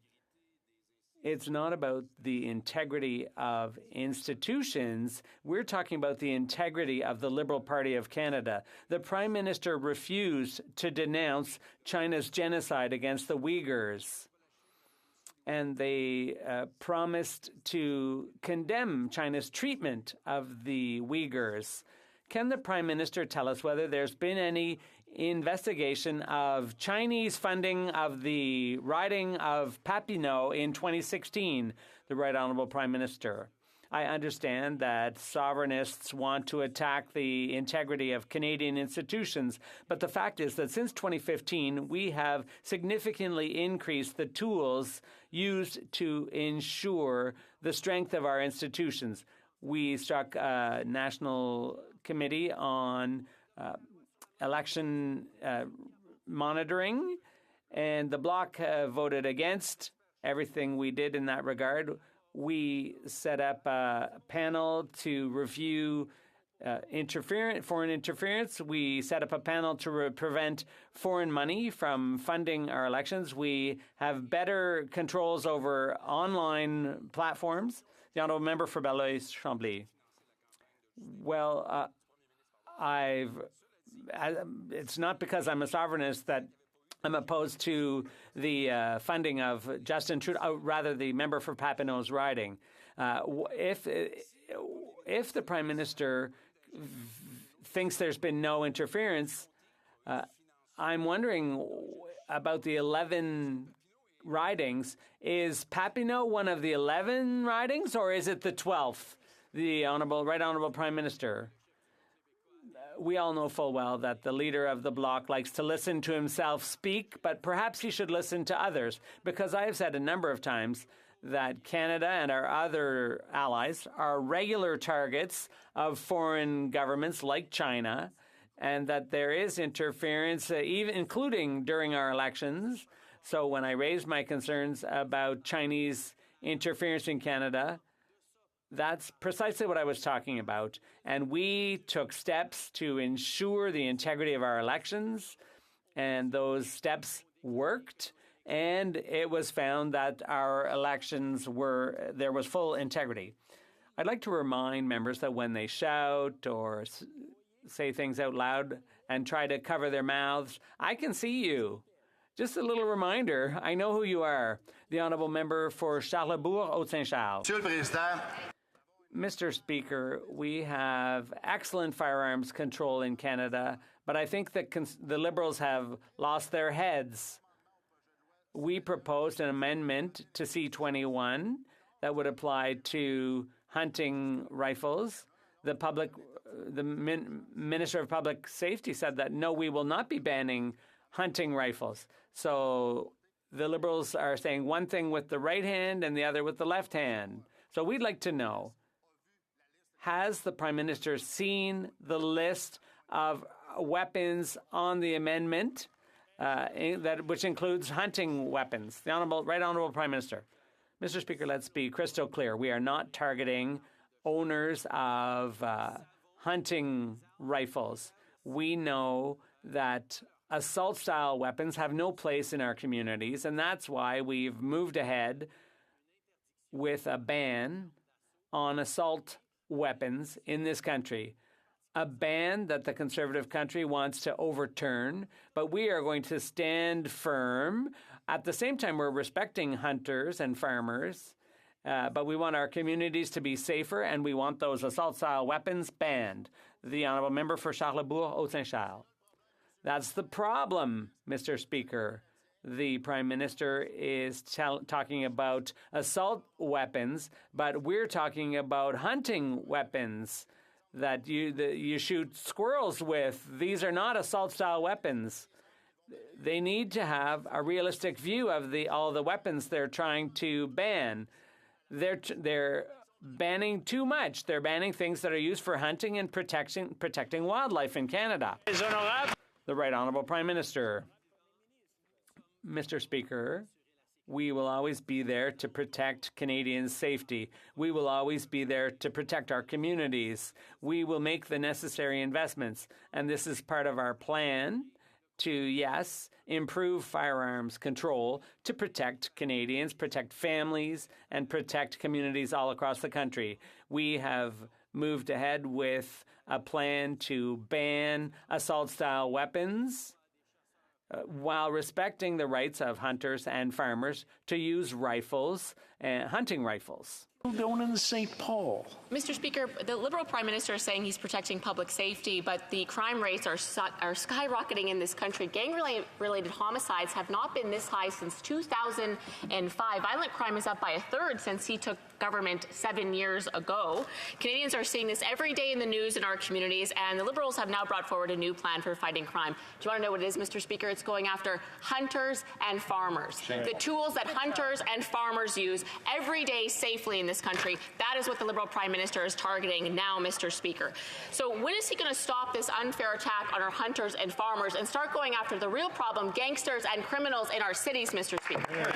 it's not about the integrity of institutions. We're talking about the integrity of the Liberal Party of Canada. The Prime Minister refused to denounce China's genocide against the Uyghurs. And they promised to condemn China's treatment of the Uyghurs. Can the Prime Minister tell us whether there's been any investigation of Chinese funding of the riding of Papineau in 2016? The Right Honourable Prime Minister. I understand that sovereignists want to attack the integrity of Canadian institutions, but the fact is that since 2015, we have significantly increased the tools used to ensure the strength of our institutions. We struck a national committee on election monitoring, and the Bloc voted against everything we did in that regard. We set up a panel to review foreign interference. We set up a panel to prevent foreign money from funding our elections. We have better controls over online platforms. The Honourable Member for Belleuil-Chambly. Well, it's not because I'm a sovereignist that I'm opposed to the funding of Justin Trudeau, rather the member for Papineau's riding. If the Prime Minister thinks there's been no interference, I'm wondering about the 11 ridings. Is Papineau one of the 11 ridings, or is it the 12th? The Right Honourable Prime Minister. We all know full well that the leader of the Bloc likes to listen to himself speak, but perhaps he should listen to others, because I have said a number of times that Canada and our other allies are regular targets of foreign governments like China, and that there is interference, even including during our elections. So when I raised my concerns about Chinese interference in Canada, that's precisely what I was talking about. And we took steps to ensure the integrity of our elections, and those steps worked. And it was found that our elections there was full integrity. I'd like to remind members that when they shout or say things out loud and try to cover their mouths, I can see you. Just a little reminder, I know who you are. The Honourable Member for Charlebourg, Haute-Saint-Charles. Monsieur le Président. Mr. Speaker, we have excellent firearms control in Canada, but I think that the Liberals have lost their heads. We proposed an amendment to C-21 that would apply to hunting rifles. The Minister of Public Safety said that, no, we will not be banning hunting rifles. So the Liberals are saying one thing with the right hand and the other with the left hand. So we'd like to know, has the Prime Minister seen the list of weapons on the amendment, which includes hunting weapons? The Right Honourable Prime Minister. Mr. Speaker, let's be crystal clear. We are not targeting owners of hunting rifles. We know that assault-style weapons have no place in our communities, and that's why we've moved ahead with a ban on assault weapons in this country. A ban that the Conservative country wants to overturn, but we are going to stand firm. At the same time, we're respecting hunters and farmers, but we want our communities to be safer, and we want those assault-style weapons banned. The Honourable Member for Charlesbourg-Haut-Saint-Charles. That's the problem, Mr. Speaker. The Prime Minister is talking about assault weapons, but we're talking about hunting weapons that you shoot squirrels with. These are not assault-style weapons. They need to have a realistic view of all the weapons they're trying to ban. They're banning too much. They're banning things that are used for hunting and protecting wildlife in Canada. The Right Honourable Prime Minister. Mr. Speaker, we will always be there to protect Canadians' safety. We will always be there to protect our communities. We will make the necessary investments, and this is part of our plan to, yes, improve firearms control to protect Canadians, protect families, and protect communities all across the country. We have moved ahead with a plan to ban assault-style weapons while respecting the rights of hunters and farmers to use rifles, hunting rifles. Going in St. Paul. Mr. Speaker, the Liberal Prime Minister is saying he's protecting public safety, but the crime rates are skyrocketing in this country. Gang-related homicides have not been this high since 2005. Violent crime is up by a third since he took government 7 years ago. Canadians are seeing this every day in the news in our communities, and the Liberals have now brought forward a new plan for fighting crime. Do you want to know what it is, Mr. Speaker? It's going after hunters and farmers. The tools that hunters and farmers use every day safely in this country. That is what the Liberal Prime Minister is targeting now, Mr. Speaker. So when is he going to stop this unfair attack on our hunters and farmers and start going after the real problem, gangsters and criminals in our cities, Mr. Speaker?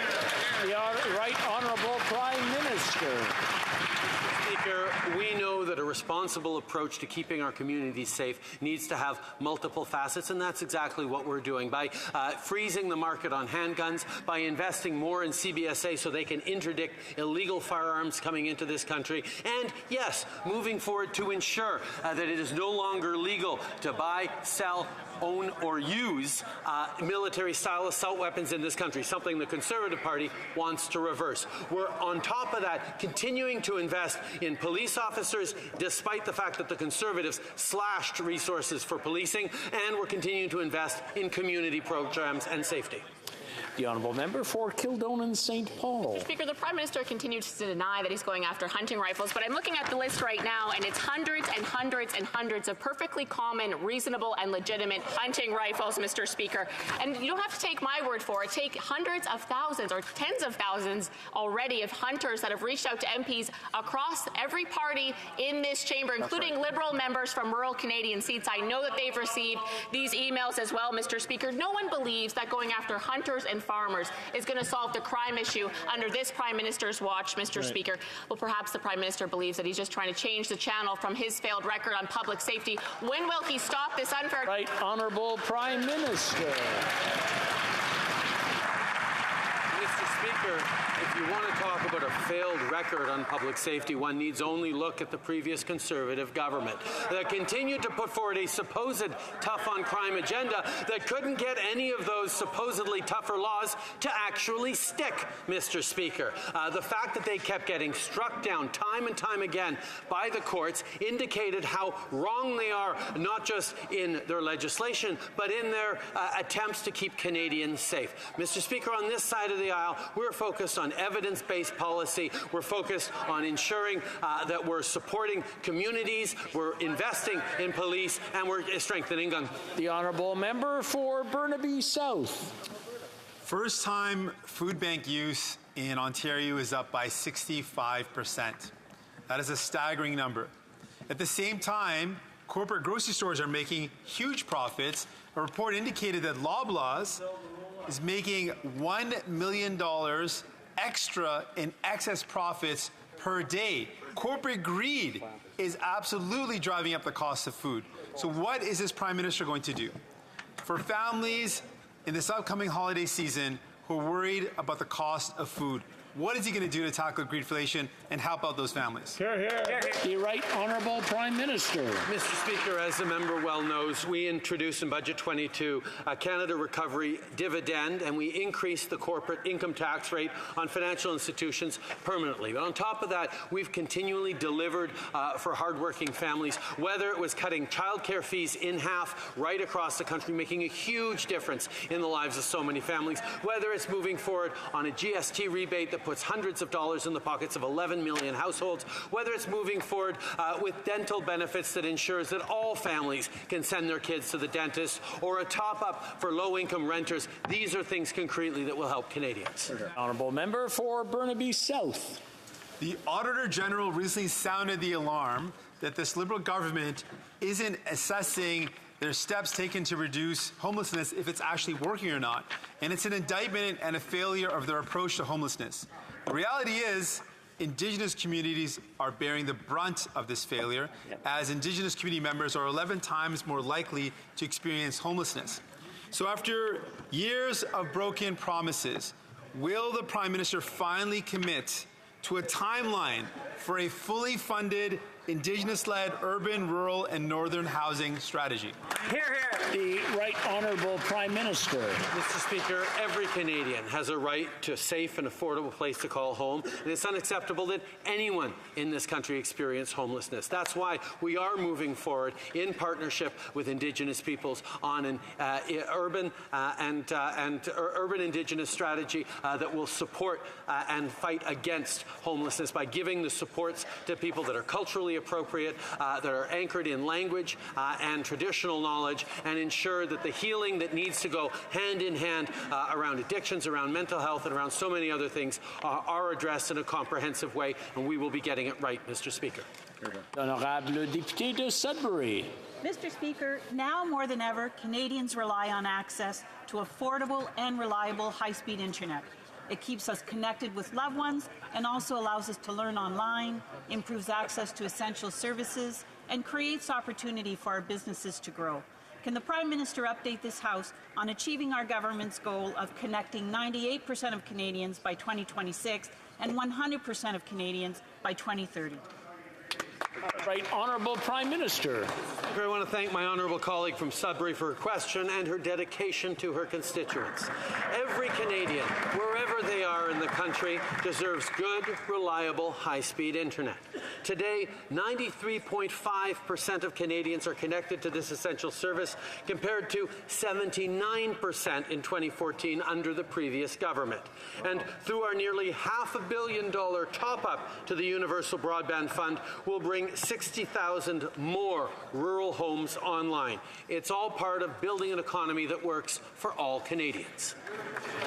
The Right Honourable Prime Minister. Speaker, we know that a responsible approach to keeping our communities safe needs to have multiple facets, and that's exactly what we're doing. By freezing the market on handguns, by investing more in CBSA so they can interdict illegal firearms coming into this country, and yes, moving forward to ensure that it is no longer legal to buy, sell, own or use military-style assault weapons in this country, something the Conservative Party wants to reverse. We're on top of that continuing to invest in police officers, despite the fact that the Conservatives slashed resources for policing, and we're continuing to invest in community programs and safety. The Honourable Member for Kildonan St. Paul. Mr. Speaker, the Prime Minister continues to deny that he's going after hunting rifles, but I'm looking at the list right now, and it's hundreds and hundreds and hundreds of perfectly common, reasonable, and legitimate hunting rifles, Mr. Speaker. And you don't have to take my word for it. Take hundreds of thousands or tens of thousands already of hunters that have reached out to MPs across every party in this chamber, including Liberal members from rural Canadian seats. I know that they've received these emails as well, Mr. Speaker. No one believes that going after hunters and farmers is going to solve the crime issue under this Prime Minister's watch, Mr. Speaker. Well, perhaps the Prime Minister believes that he's just trying to change the channel from his failed record on public safety. When will he stop this unfair... Right Honourable Prime Minister. Mr. Speaker, if you want to talk about a failed record on public safety, one needs only look at the previous Conservative government that continued to put forward a supposed tough-on-crime agenda that couldn't get any of those supposedly tougher laws to actually stick, Mr. Speaker. The fact that they kept getting struck down time and time again by the courts indicated how wrong they are, not just in their legislation, but in their attempts to keep Canadians safe. Mr. Speaker, on this side of the aisle. We're focused on evidence-based policy. We're focused on ensuring that we're supporting communities, we're investing in police, and we're strengthening gun. The honourable member for Burnaby South. First-time food bank use in Ontario is up by 65%. That is a staggering number. At the same time, corporate grocery stores are making huge profits. A report indicated that Loblaws is making $1 million extra in excess profits per day. Corporate greed is absolutely driving up the cost of food. So what is this Prime Minister going to do? For families in this upcoming holiday season who are worried about the cost of food, what is he going to do to tackle greedflation and help out those families? Hear, hear. The Right Honourable Prime Minister. Mr. Speaker, as the member well knows, we introduced in Budget 22 a Canada Recovery Dividend, and we increased the corporate income tax rate on financial institutions permanently. But on top of that, we've continually delivered for hardworking families, whether it was cutting childcare fees in half right across the country, making a huge difference in the lives of so many families, whether it's moving forward on a GST rebate that puts hundreds of dollars in the pockets of 11 million households, whether it's moving forward with dental benefits that ensures that all families can send their kids to the dentist, or a top-up for low-income renters. These are things concretely that will help Canadians. Honourable member for Burnaby South. The Auditor General recently sounded the alarm that this Liberal government isn't assessing their steps taken to reduce homelessness if it's actually working or not. And it's an indictment and a failure of their approach to homelessness. The reality is, Indigenous communities are bearing the brunt of this failure, as Indigenous community members are 11 times more likely to experience homelessness. So after years of broken promises, will the Prime Minister finally commit to a timeline for a fully funded Indigenous-led urban, rural, and northern housing strategy? Hear, hear. The Right Honourable Prime Minister. Mr. Speaker, every Canadian has a right to a safe and affordable place to call home, and it's unacceptable that anyone in this country experience homelessness. That's why we are moving forward in partnership with Indigenous peoples on an urban Indigenous strategy that will support and fight against homelessness by giving the supports to people that are culturally appropriate, that are anchored in language and traditional knowledge, and ensure that the healing that needs to go hand in hand around addictions, around mental health, and around so many other things are addressed in a comprehensive way, and we will be getting it right, Mr. Speaker. Honourable député de Sudbury. Mr. Speaker, now more than ever, Canadians rely on access to affordable and reliable high-speed internet. It keeps us connected with loved ones and also allows us to learn online, improves access to essential services, and creates opportunity for our businesses to grow. Can the Prime Minister update this House on achieving our government's goal of connecting 98% of Canadians by 2026 and 100% of Canadians by 2030? Right Honourable Prime Minister. I want to thank my honourable colleague from Sudbury for her question and her dedication to her constituents. Every Canadian, wherever they are in the country, deserves good, reliable, high-speed internet. Today, 93.5% of Canadians are connected to this essential service, compared to 79% in 2014 under the previous government. And through our nearly $500 million top-up to the Universal Broadband Fund, we'll bring 60,000 more rural homes online. It's all part of building an economy that works for all Canadians.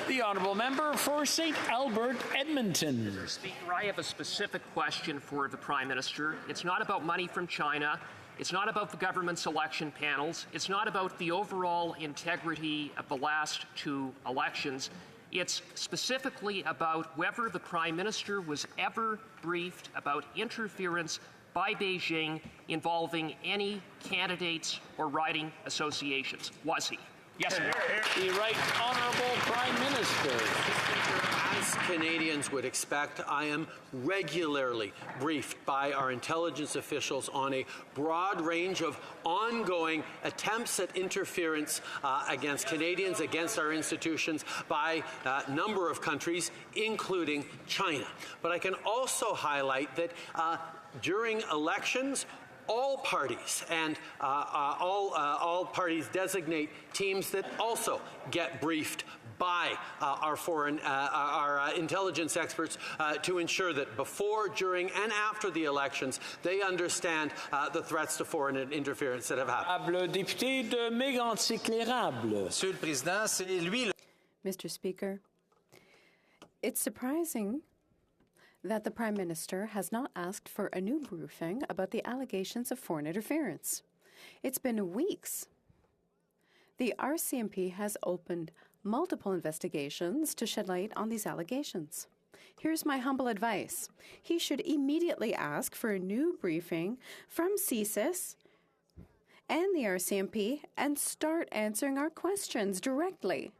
The honourable member for St. Albert, Edmonton. Mr. Speaker, I have a specific question for the Prime Minister. It's not about money from China. It's not about the government's election panels. It's not about the overall integrity of the last two elections. It's specifically about whether the Prime Minister was ever briefed about interference by Beijing involving any candidates or riding associations. Was he? Yes or no? The Right Honourable Prime Minister. As Canadians would expect, I am regularly briefed by our intelligence officials on a broad range of ongoing attempts at interference against Canadians, against our institutions by a number of countries, including China. But I can also highlight that during elections, all parties, and all parties designate teams that also get briefed by our intelligence experts to ensure that before, during, and after the elections, they understand the threats to foreign interference that have happened. Député de Mégantic-L'Érable. Monsieur le Président, c'est lui. Mr. Speaker, it's surprising that the Prime Minister has not asked for a new briefing about the allegations of foreign interference. It's been weeks. The RCMP has opened multiple investigations to shed light on these allegations. Here's my humble advice. He should immediately ask for a new briefing from CSIS and the RCMP and start answering our questions directly.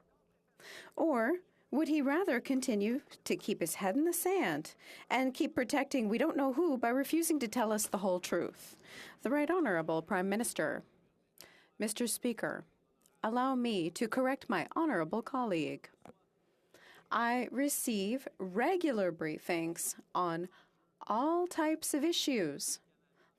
Or would he rather continue to keep his head in the sand and keep protecting we don't know who by refusing to tell us the whole truth? The Right Honourable Prime Minister. Mr. Speaker, allow me to correct my honourable colleague. I receive regular briefings on all types of issues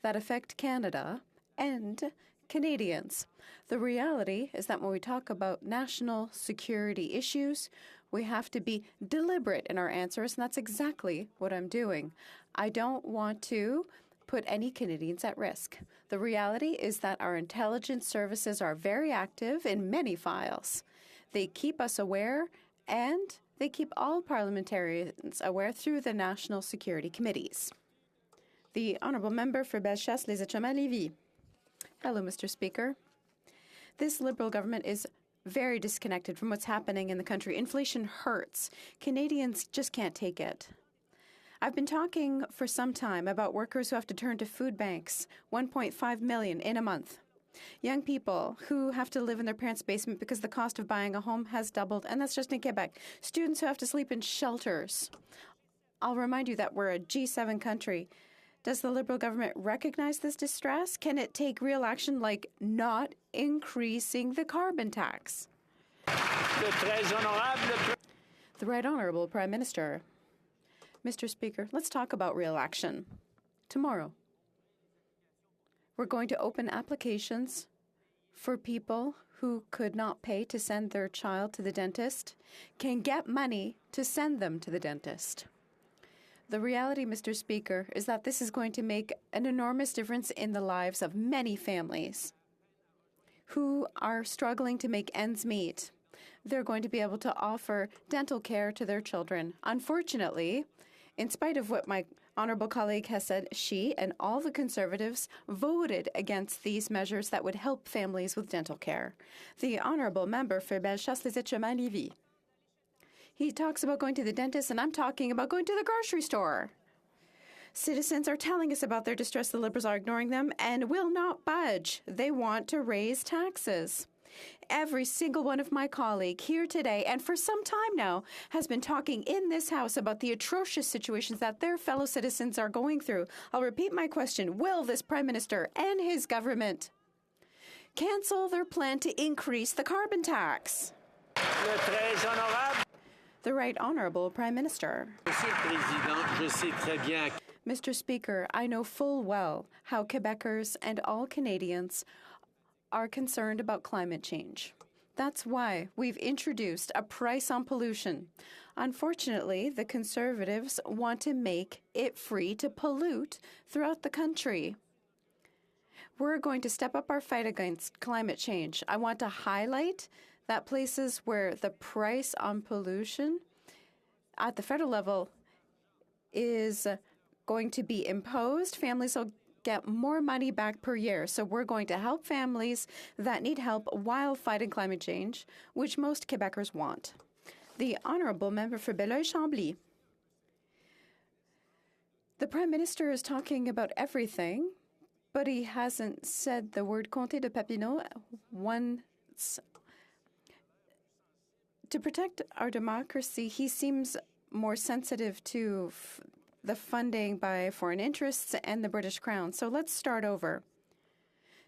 that affect Canada and Canadians. The reality is that when we talk about national security issues, we have to be deliberate in our answers, and that's exactly what I'm doing. I don't want to put any Canadians at risk. The reality is that our intelligence services are very active in many files. They keep us aware, and they keep all parliamentarians aware through the national security committees. The Honourable Member for Bellechasse-les-Etchemins-Lévis. Hello, Mr. Speaker. This Liberal government is very disconnected from what's happening in the country. Inflation hurts. Canadians just can't take it. I've been talking for some time about workers who have to turn to food banks, 1.5 million in a month. Young people who have to live in their parents' basement because the cost of buying a home has doubled, and that's just in Quebec. Students who have to sleep in shelters. I'll remind you that we're a G7 country. Does the Liberal government recognize this distress? Can it take real action like not increasing the carbon tax? The Right Honourable Prime Minister. Mr. Speaker, let's talk about real action. Tomorrow, we're going to open applications for people who could not pay to send their child to the dentist, can get money to send them to the dentist. The reality, Mr. Speaker, is that this is going to make an enormous difference in the lives of many families who are struggling to make ends meet. They're going to be able to offer dental care to their children. Unfortunately, in spite of what my honourable colleague has said, she and all the Conservatives voted against these measures that would help families with dental care. The Honourable Member for Bellechasse-les-Etchemins-Lévis. He talks about going to the dentist, and I'm talking about going to the grocery store. Citizens are telling us about their distress. The Liberals are ignoring them and will not budge. They want to raise taxes. Every single one of my colleagues here today, and for some time now, has been talking in this House about the atrocious situations that their fellow citizens are going through. I'll repeat my question. Will this Prime Minister and his government cancel their plan to increase the carbon tax? The Right Honourable Prime Minister. Mr. Speaker, I know full well how Quebecers and all Canadians are concerned about climate change. That's why we've introduced a price on pollution. Unfortunately, the Conservatives want to make it free to pollute throughout the country. We're going to step up our fight against climate change. I want to highlight that places where the price on pollution at the federal level is going to be imposed, families will get more money back per year. So we're going to help families that need help while fighting climate change, which most Quebecers want. The Honourable Member for Beloeil-Chambly. The Prime Minister is talking about everything, but he hasn't said the word Comté de Papineau once. To protect our democracy, he seems more sensitive to the funding by foreign interests and the British Crown. So let's start over.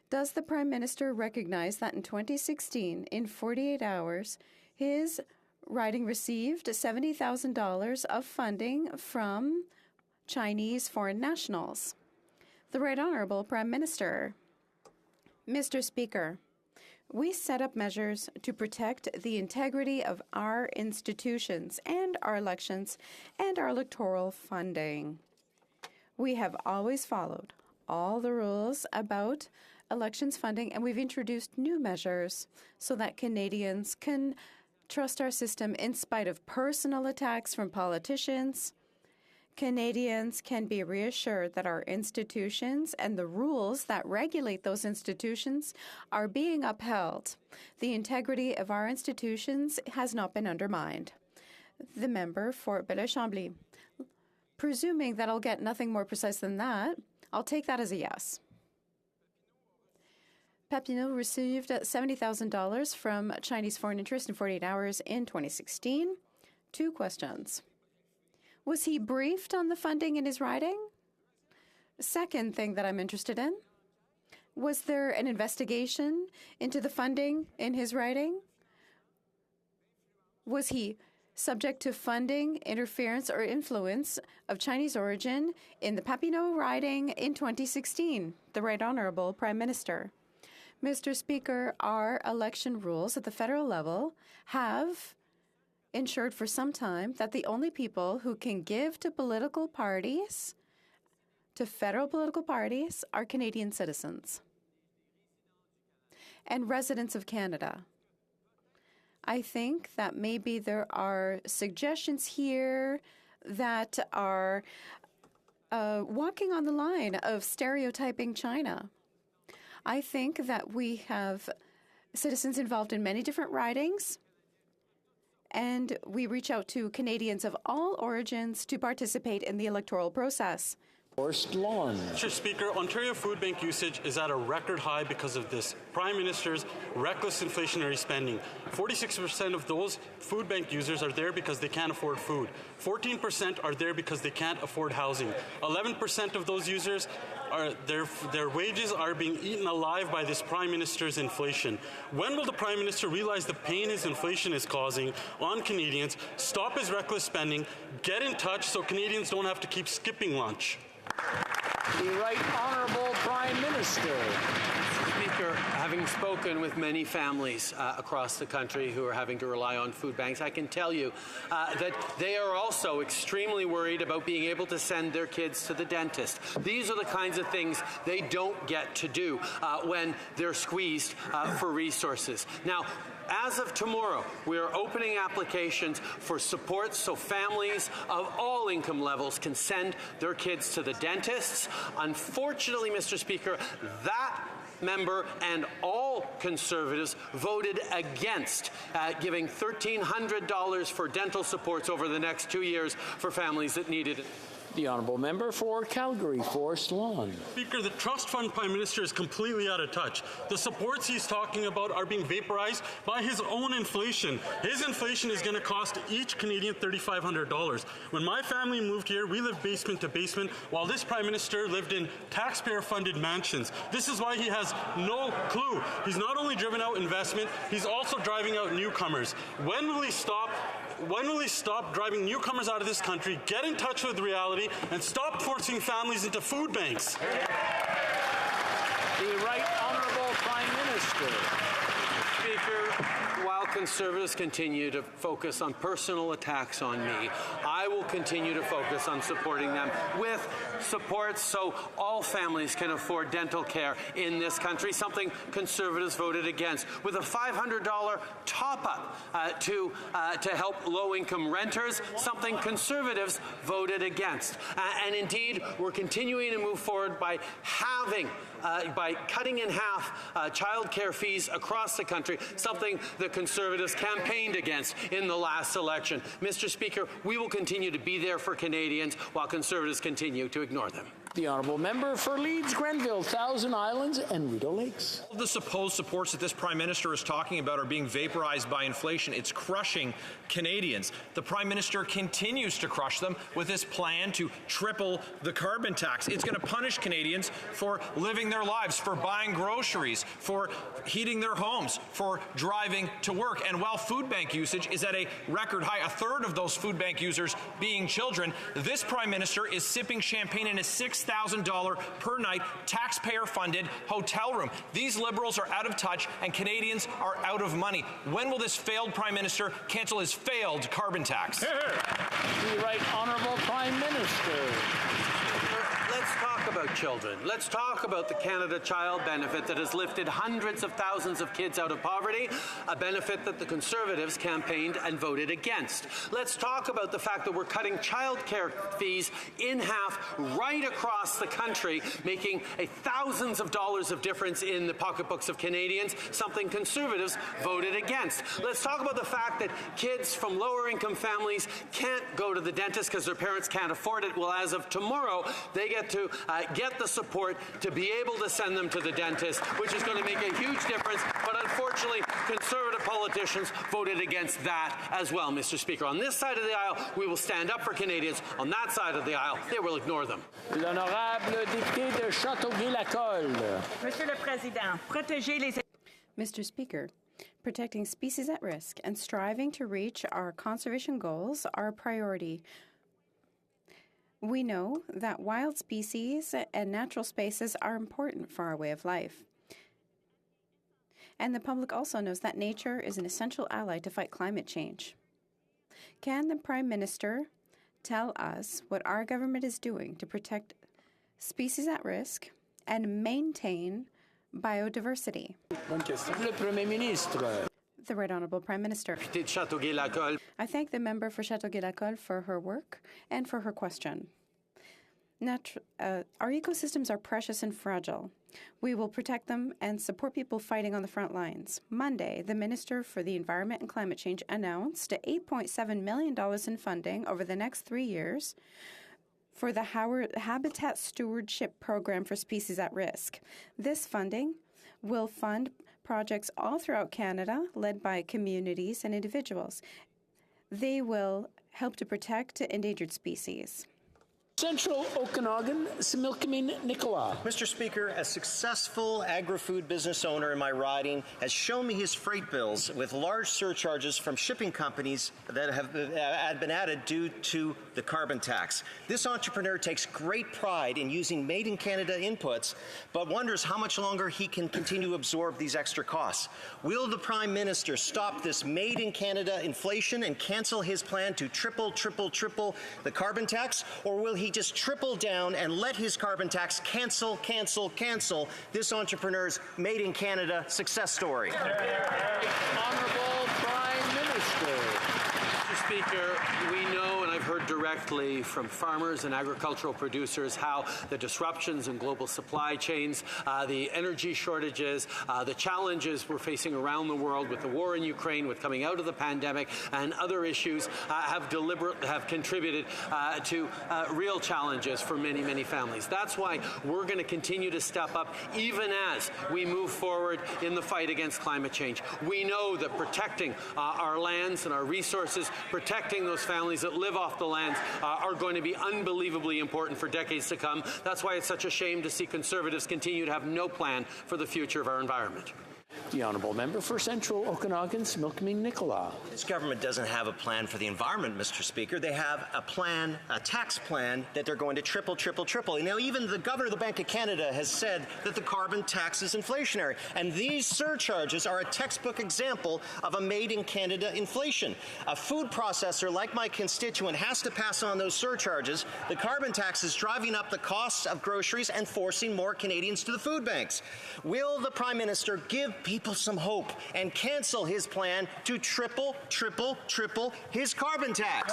Does the Prime Minister recognize that in 2016, in 48 hours, his riding received $70,000 of funding from Chinese foreign nationals? The Right Honourable Prime Minister. Mr. Speaker, we set up measures to protect the integrity of our institutions and our elections and our electoral funding. We have always followed all the rules about elections funding, and we've introduced new measures so that Canadians can trust our system in spite of personal attacks from politicians. Canadians can be reassured that our institutions and the rules that regulate those institutions are being upheld. The integrity of our institutions has not been undermined. The member for Belleuil-Chambly. Presuming that I'll get nothing more precise than that, I'll take that as a yes. Papineau received $70,000 from Chinese foreign interest in 48 hours in 2016. 2 questions. Was he briefed on the funding in his riding? Second thing that I'm interested in, was there an investigation into the funding in his riding? Was he subject to funding, interference, or influence of Chinese origin in the Papineau riding in 2016? The Right Honourable Prime Minister. Mr. Speaker, our election rules at the federal level have ensured for some time that the only people who can give to political parties, to federal political parties, are Canadian citizens and residents of Canada. I think that maybe there are suggestions here that are walking on the line of stereotyping China. I think that we have citizens involved in many different ridings, and we reach out to Canadians of all origins to participate in the electoral process. Mr. Speaker, Ontario food bank usage is at a record high because of this Prime Minister's reckless inflationary spending. 46% of those food bank users are there because they can't afford food. 14% are there because they can't afford housing. 11% of those users their wages are being eaten alive by this Prime Minister's inflation. When will the Prime Minister realize the pain his inflation is causing on Canadians, stop his reckless spending, get in touch so Canadians don't have to keep skipping lunch? The Right Honourable Prime Minister. Speaker, having spoken with many families across the country who are having to rely on food banks, I can tell you that they are also extremely worried about being able to send their kids to the dentist. These are the kinds of things they don't get to do when they're squeezed for resources. Now, as of tomorrow, we are opening applications for support so families of all income levels can send their kids to the dentists. Unfortunately, Mr. Speaker, that member and all Conservatives voted against giving $1,300 for dental supports over the next 2 years for families that needed it. The Honourable Member for Calgary, Forest Lawn. Speaker, the Trust Fund Prime Minister is completely out of touch. The supports he's talking about are being vaporized by his own inflation. His inflation is going to cost each Canadian $3,500. When my family moved here, we lived basement to basement, while this Prime Minister lived in taxpayer-funded mansions. This is why he has no clue. He's not only driven out investment, he's also driving out newcomers. When will he stop driving newcomers out of this country, get in touch with reality, and stop forcing families into food banks? The Right Honourable Prime Minister. Speaker, while Conservatives continue to focus on personal attacks on me, I will continue to focus on supporting them with support so all families can afford dental care in this country, something Conservatives voted against, with a $500 top-up to help low-income renters, something Conservatives voted against. And indeed, we're continuing to move forward by cutting in half child care fees across the country, something that Conservatives campaigned against in the last election. Mr. Speaker, we will continue to be there for Canadians while Conservatives continue to ignore them. The Honourable Member for Leeds, Grenville, Thousand Islands and Rideau Lakes. All the supposed supports that this Prime Minister is talking about are being vaporized by inflation. It's crushing Canadians. The Prime Minister continues to crush them with his plan to triple the carbon tax. It's going to punish Canadians for living their lives, for buying groceries, for heating their homes, for driving to work. And while food bank usage is at a record high, a third of those food bank users being children, this Prime Minister is sipping champagne in his 6th $6,000 per night taxpayer-funded hotel room. These Liberals are out of touch and Canadians are out of money. When will this failed Prime Minister cancel his failed carbon tax? The Right Honourable Prime Minister. Let's talk about children. Let's talk about the Canada Child Benefit that has lifted hundreds of thousands of kids out of poverty, a benefit that the Conservatives campaigned and voted against. Let's talk about the fact that we're cutting childcare fees in half right across the country, making thousands of dollars of difference in the pocketbooks of Canadians, something Conservatives voted against. Let's talk about the fact that kids from lower income families can't go to the dentist because their parents can't afford it. Well, as of tomorrow, they get to get the support to be able to send them to the dentist, which is going to make a huge difference. But unfortunately, Conservative politicians voted against that as well, Mr. Speaker. On this side of the aisle, we will stand up for Canadians. On that side of the aisle, they will ignore them. L'honorable député de Châteauguay-Lacolle. Monsieur le Président, protéger les... Mr. Speaker, protecting species at risk and striving to reach our conservation goals are a priority. We know that wild species and natural spaces are important for our way of life. And the public also knows that nature is an essential ally to fight climate change. Can the Prime Minister tell us what our government is doing to protect species at risk and maintain biodiversity? Le Premier Ministre. The Right Honourable Prime Minister. I thank the member for Châteauguay-Lacolle for her work and for her question. Our ecosystems are precious and fragile. We will protect them and support people fighting on the front lines. Monday, the Minister for the Environment and Climate Change announced $8.7 million in funding over the next 3 years for the Habitat Stewardship Program for Species at Risk. This funding will fund projects all throughout Canada led by communities and individuals. They will help to protect endangered species. Central Okanagan, Similkameen Nicola. Mr. Speaker, a successful agri-food business owner in my riding has shown me his freight bills with large surcharges from shipping companies that have been added due to the carbon tax. This entrepreneur takes great pride in using made-in-Canada inputs, but wonders how much longer he can continue to absorb these extra costs. Will the Prime Minister stop this made-in-Canada inflation and cancel his plan to triple the carbon tax, or will he just triple down and let his carbon tax cancel this entrepreneur's Made in Canada success story? Honourable Prime Minister. Mr. Speaker, we know, and I've heard directly from farmers and agricultural producers, how the disruptions in global supply chains, the energy shortages, the challenges we're facing around the world with the war in Ukraine, with coming out of the pandemic, and other issues have contributed to real challenges for many, many families. That's why we're going to continue to step up even as we move forward in the fight against climate change. We know that protecting our lands and our resources, protecting those families that live off the lands are going to be unbelievably important for decades to come. That's why it's such a shame to see Conservatives continue to have no plan for the future of our environment. The Honourable Member for Central Okanagan, Similkameen Nicola. This government doesn't have a plan for the environment, Mr. Speaker. They have a tax plan that they're going to triple. Now, even the Governor of the Bank of Canada has said that the carbon tax is inflationary. And these surcharges are a textbook example of a made-in-Canada inflation. A food processor like my constituent has to pass on those surcharges. The carbon tax is driving up the costs of groceries and forcing more Canadians to the food banks. Will the Prime Minister give people some hope and cancel his plan to triple his carbon tax?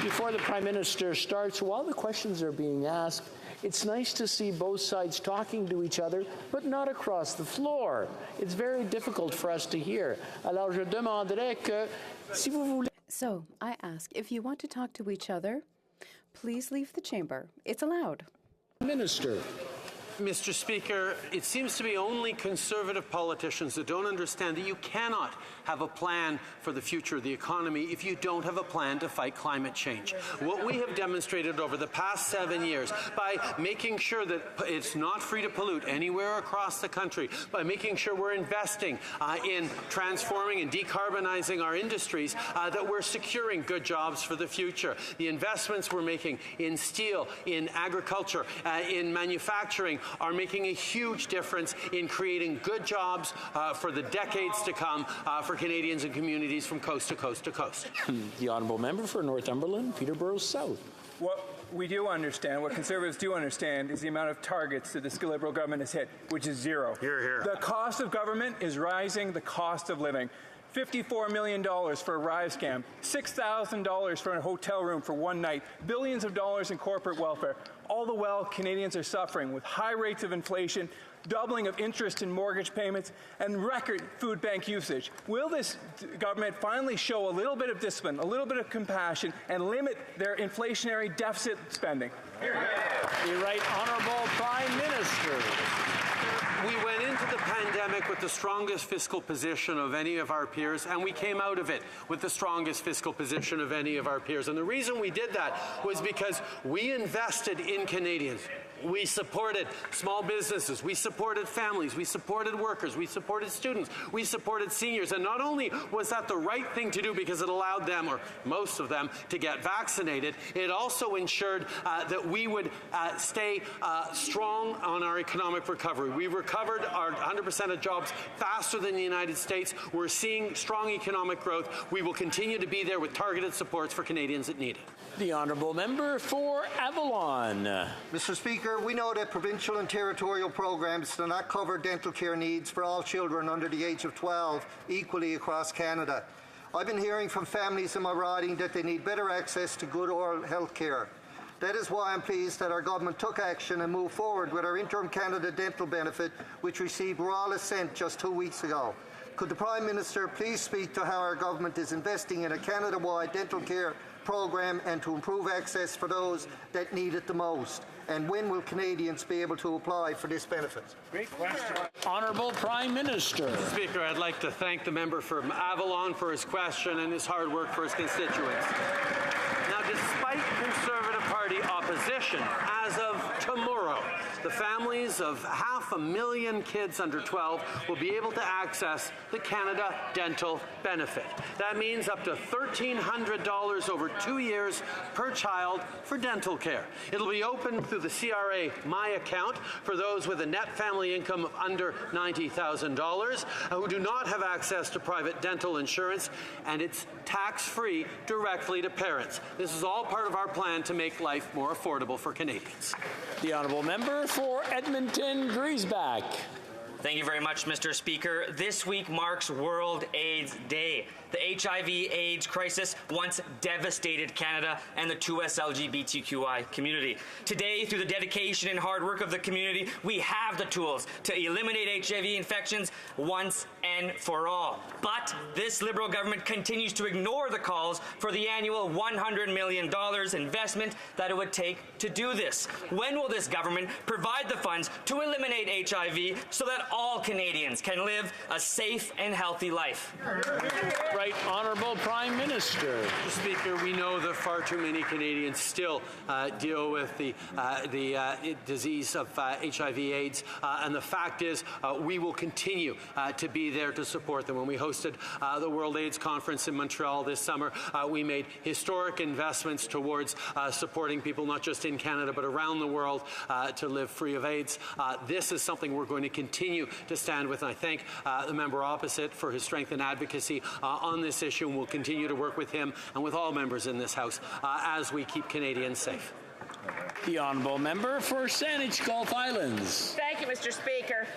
Before the Prime Minister starts, while the questions are being asked, it's nice to see both sides talking to each other, but not across the floor. It's very difficult for us to hear. Alors je demanderais que, si vous voulez... So, I ask, if you want to talk to each other, please leave the chamber. It's allowed. Minister. Mr. Speaker, it seems to be only Conservative politicians that don't understand that you cannot have a plan for the future of the economy if you don't have a plan to fight climate change. What we have demonstrated over the past 7 years by making sure that it's not free to pollute anywhere across the country, by making sure we're investing in transforming and decarbonizing our industries, that we're securing good jobs for the future. The investments we're making in steel, in agriculture, in manufacturing are making a huge difference in creating good jobs for the decades to come for Canadians and communities from coast to coast to coast. The honourable member for Northumberland, Peterborough South. What we do understand, what Conservatives do understand, is the amount of targets that this Liberal government has hit, which is zero. Hear, hear. The cost of government is rising the cost of living. $54 million for a Rise scam, $6,000 for a hotel room for one night, billions of dollars in corporate welfare. All the while, Canadians are suffering with high rates of inflation, doubling of interest in mortgage payments, and record food bank usage. Will this government finally show a little bit of discipline, a little bit of compassion, and limit their inflationary deficit spending? The Right Honourable Prime Minister. We went into the pandemic with the strongest fiscal position of any of our peers, and we came out of it with the strongest fiscal position of any of our peers. And the reason we did that was because we invested in Canadians. We supported small businesses, we supported families, we supported workers, we supported students, we supported seniors. And not only was that the right thing to do because it allowed them, or most of them, to get vaccinated, it also ensured that we would stay strong on our economic recovery. We recovered our 100% of jobs faster than the United States. We're seeing strong economic growth. We will continue to be there with targeted supports for Canadians that need it. The honourable member for Avalon. Mr. Speaker, we know that provincial and territorial programs do not cover dental care needs for all children under the age of 12 equally across Canada. I've been hearing from families in my riding that they need better access to good oral health care. That is why I'm pleased that our government took action and moved forward with our interim Canada dental benefit, which received royal assent just 2 weeks ago. Could the Prime Minister please speak to how our government is investing in a Canada-wide dental care program and to improve access for those that need it the most? And when will Canadians be able to apply for this benefit? Great question. Honourable Prime Minister. Speaker, I'd like to thank the member from Avalon for his question and his hard work for his constituents. Now, despite Conservative Party opposition, as of tomorrow, the families of 500,000 kids under 12 will be able to access the Canada Dental Benefit. That means up to $1,300 over 2 years per child for dental care. It'll be open through the CRA My Account for those with a net family income of under $90,000 who do not have access to private dental insurance, and it's tax-free directly to parents. This is all part of our plan to make life more affordable for Canadians. The honourable member for Edmonton Griesbach. Thank you very much, Mr. Speaker. This week marks World AIDS Day. The HIV/AIDS crisis once devastated Canada and the 2S LGBTQI community. Today, through the dedication and hard work of the community, we have the tools to eliminate HIV infections once and for all. But this Liberal government continues to ignore the calls for the annual $100 million investment that it would take to do this. When will this government provide the funds to eliminate HIV so that all Canadians can live a safe and healthy life? Right Honourable Prime Minister. Mr. Speaker, we know that far too many Canadians still deal with the disease of HIV/AIDS, and the fact is we will continue to be there to support them. When we hosted the World AIDS Conference in Montreal this summer, we made historic investments towards supporting people not just in Canada but around the world to live free of AIDS. This is something we're going to continue to stand with, and I thank the member opposite for his strength and advocacy on this issue, and we'll continue to work with him and with all members in this House as we keep Canadians safe. The honourable member for Saanich Gulf Islands. Thank you, Mr. Speaker.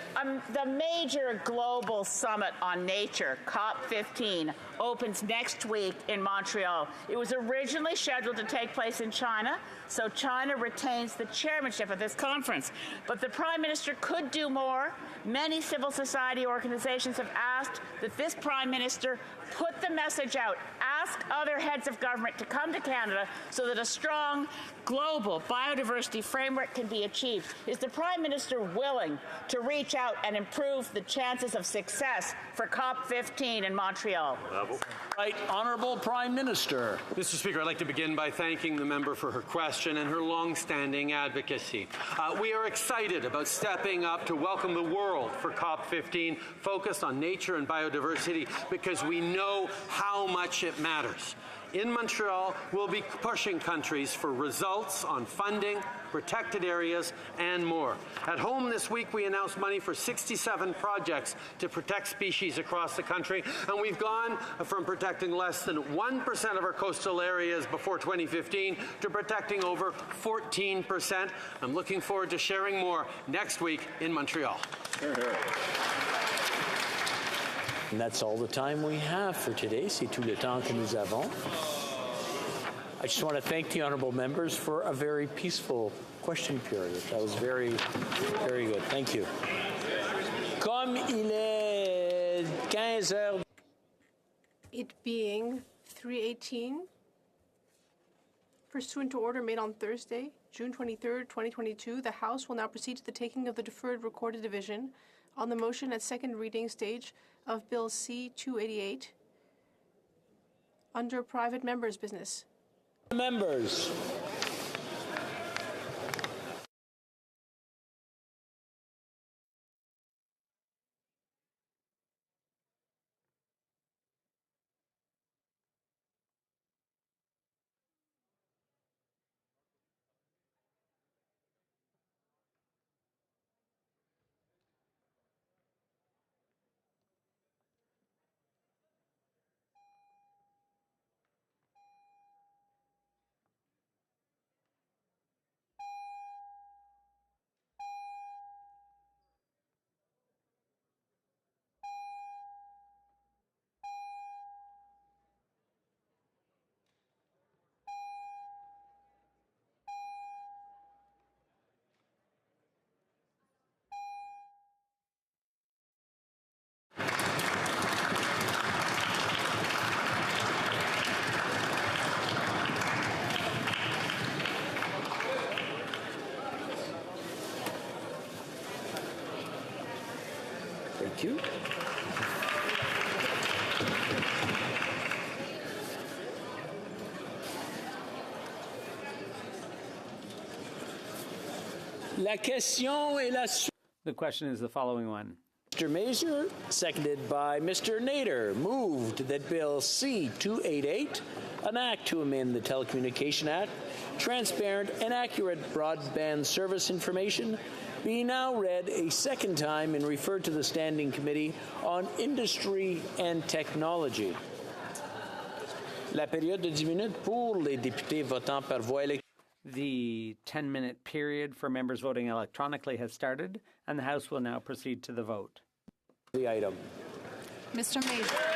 The major global summit on nature, COP15, opens next week in Montreal. It was originally scheduled to take place in China, so China retains the chairmanship of this conference. But the Prime Minister could do more. Many civil society organizations have asked that this Prime Minister put the message out ask other heads of government to come to Canada so that a strong global biodiversity framework can be achieved. Is the Prime Minister willing to reach out and improve the chances of success for COP15 in Montreal? Right, Honourable Prime Minister. Mr. Speaker, I'd like to begin by thanking the member for her question and her long-standing advocacy. We are excited about stepping up to welcome the world for COP15, focused on nature and biodiversity, because we know how much it matters. In Montreal, we'll be pushing countries for results on funding, protected areas, and more. At home this week, we announced money for 67 projects to protect species across the country, and we've gone from protecting less than 1% of our coastal areas before 2015 to protecting over 14%. I'm looking forward to sharing more next week in Montreal. And that's all the time we have for today. C'est tout le temps que nous avons. I just want to thank the honourable members for a very peaceful question period. That was very, very good. Thank you. Comme il est 15 heures. It being 3:18, pursuant to order made on Thursday, June 23rd, 2022, the House will now proceed to the taking of the deferred recorded division on the motion at second reading stage of Bill C-288 under private members' business. Members. Thank you. La question est la suivante. The question is the following one. Mr. Mazur, seconded by Mr. Nader, moved that Bill C-288, an act to amend the Telecommunication Act, transparent and accurate broadband service information, be now read a second time and referred to the Standing Committee on Industry and Technology. La période de 10 minutes pour les députés votant par voie électronique. The 10-minute period for members voting electronically has started, and the House will now proceed to the vote. The item. Mr. Mazur.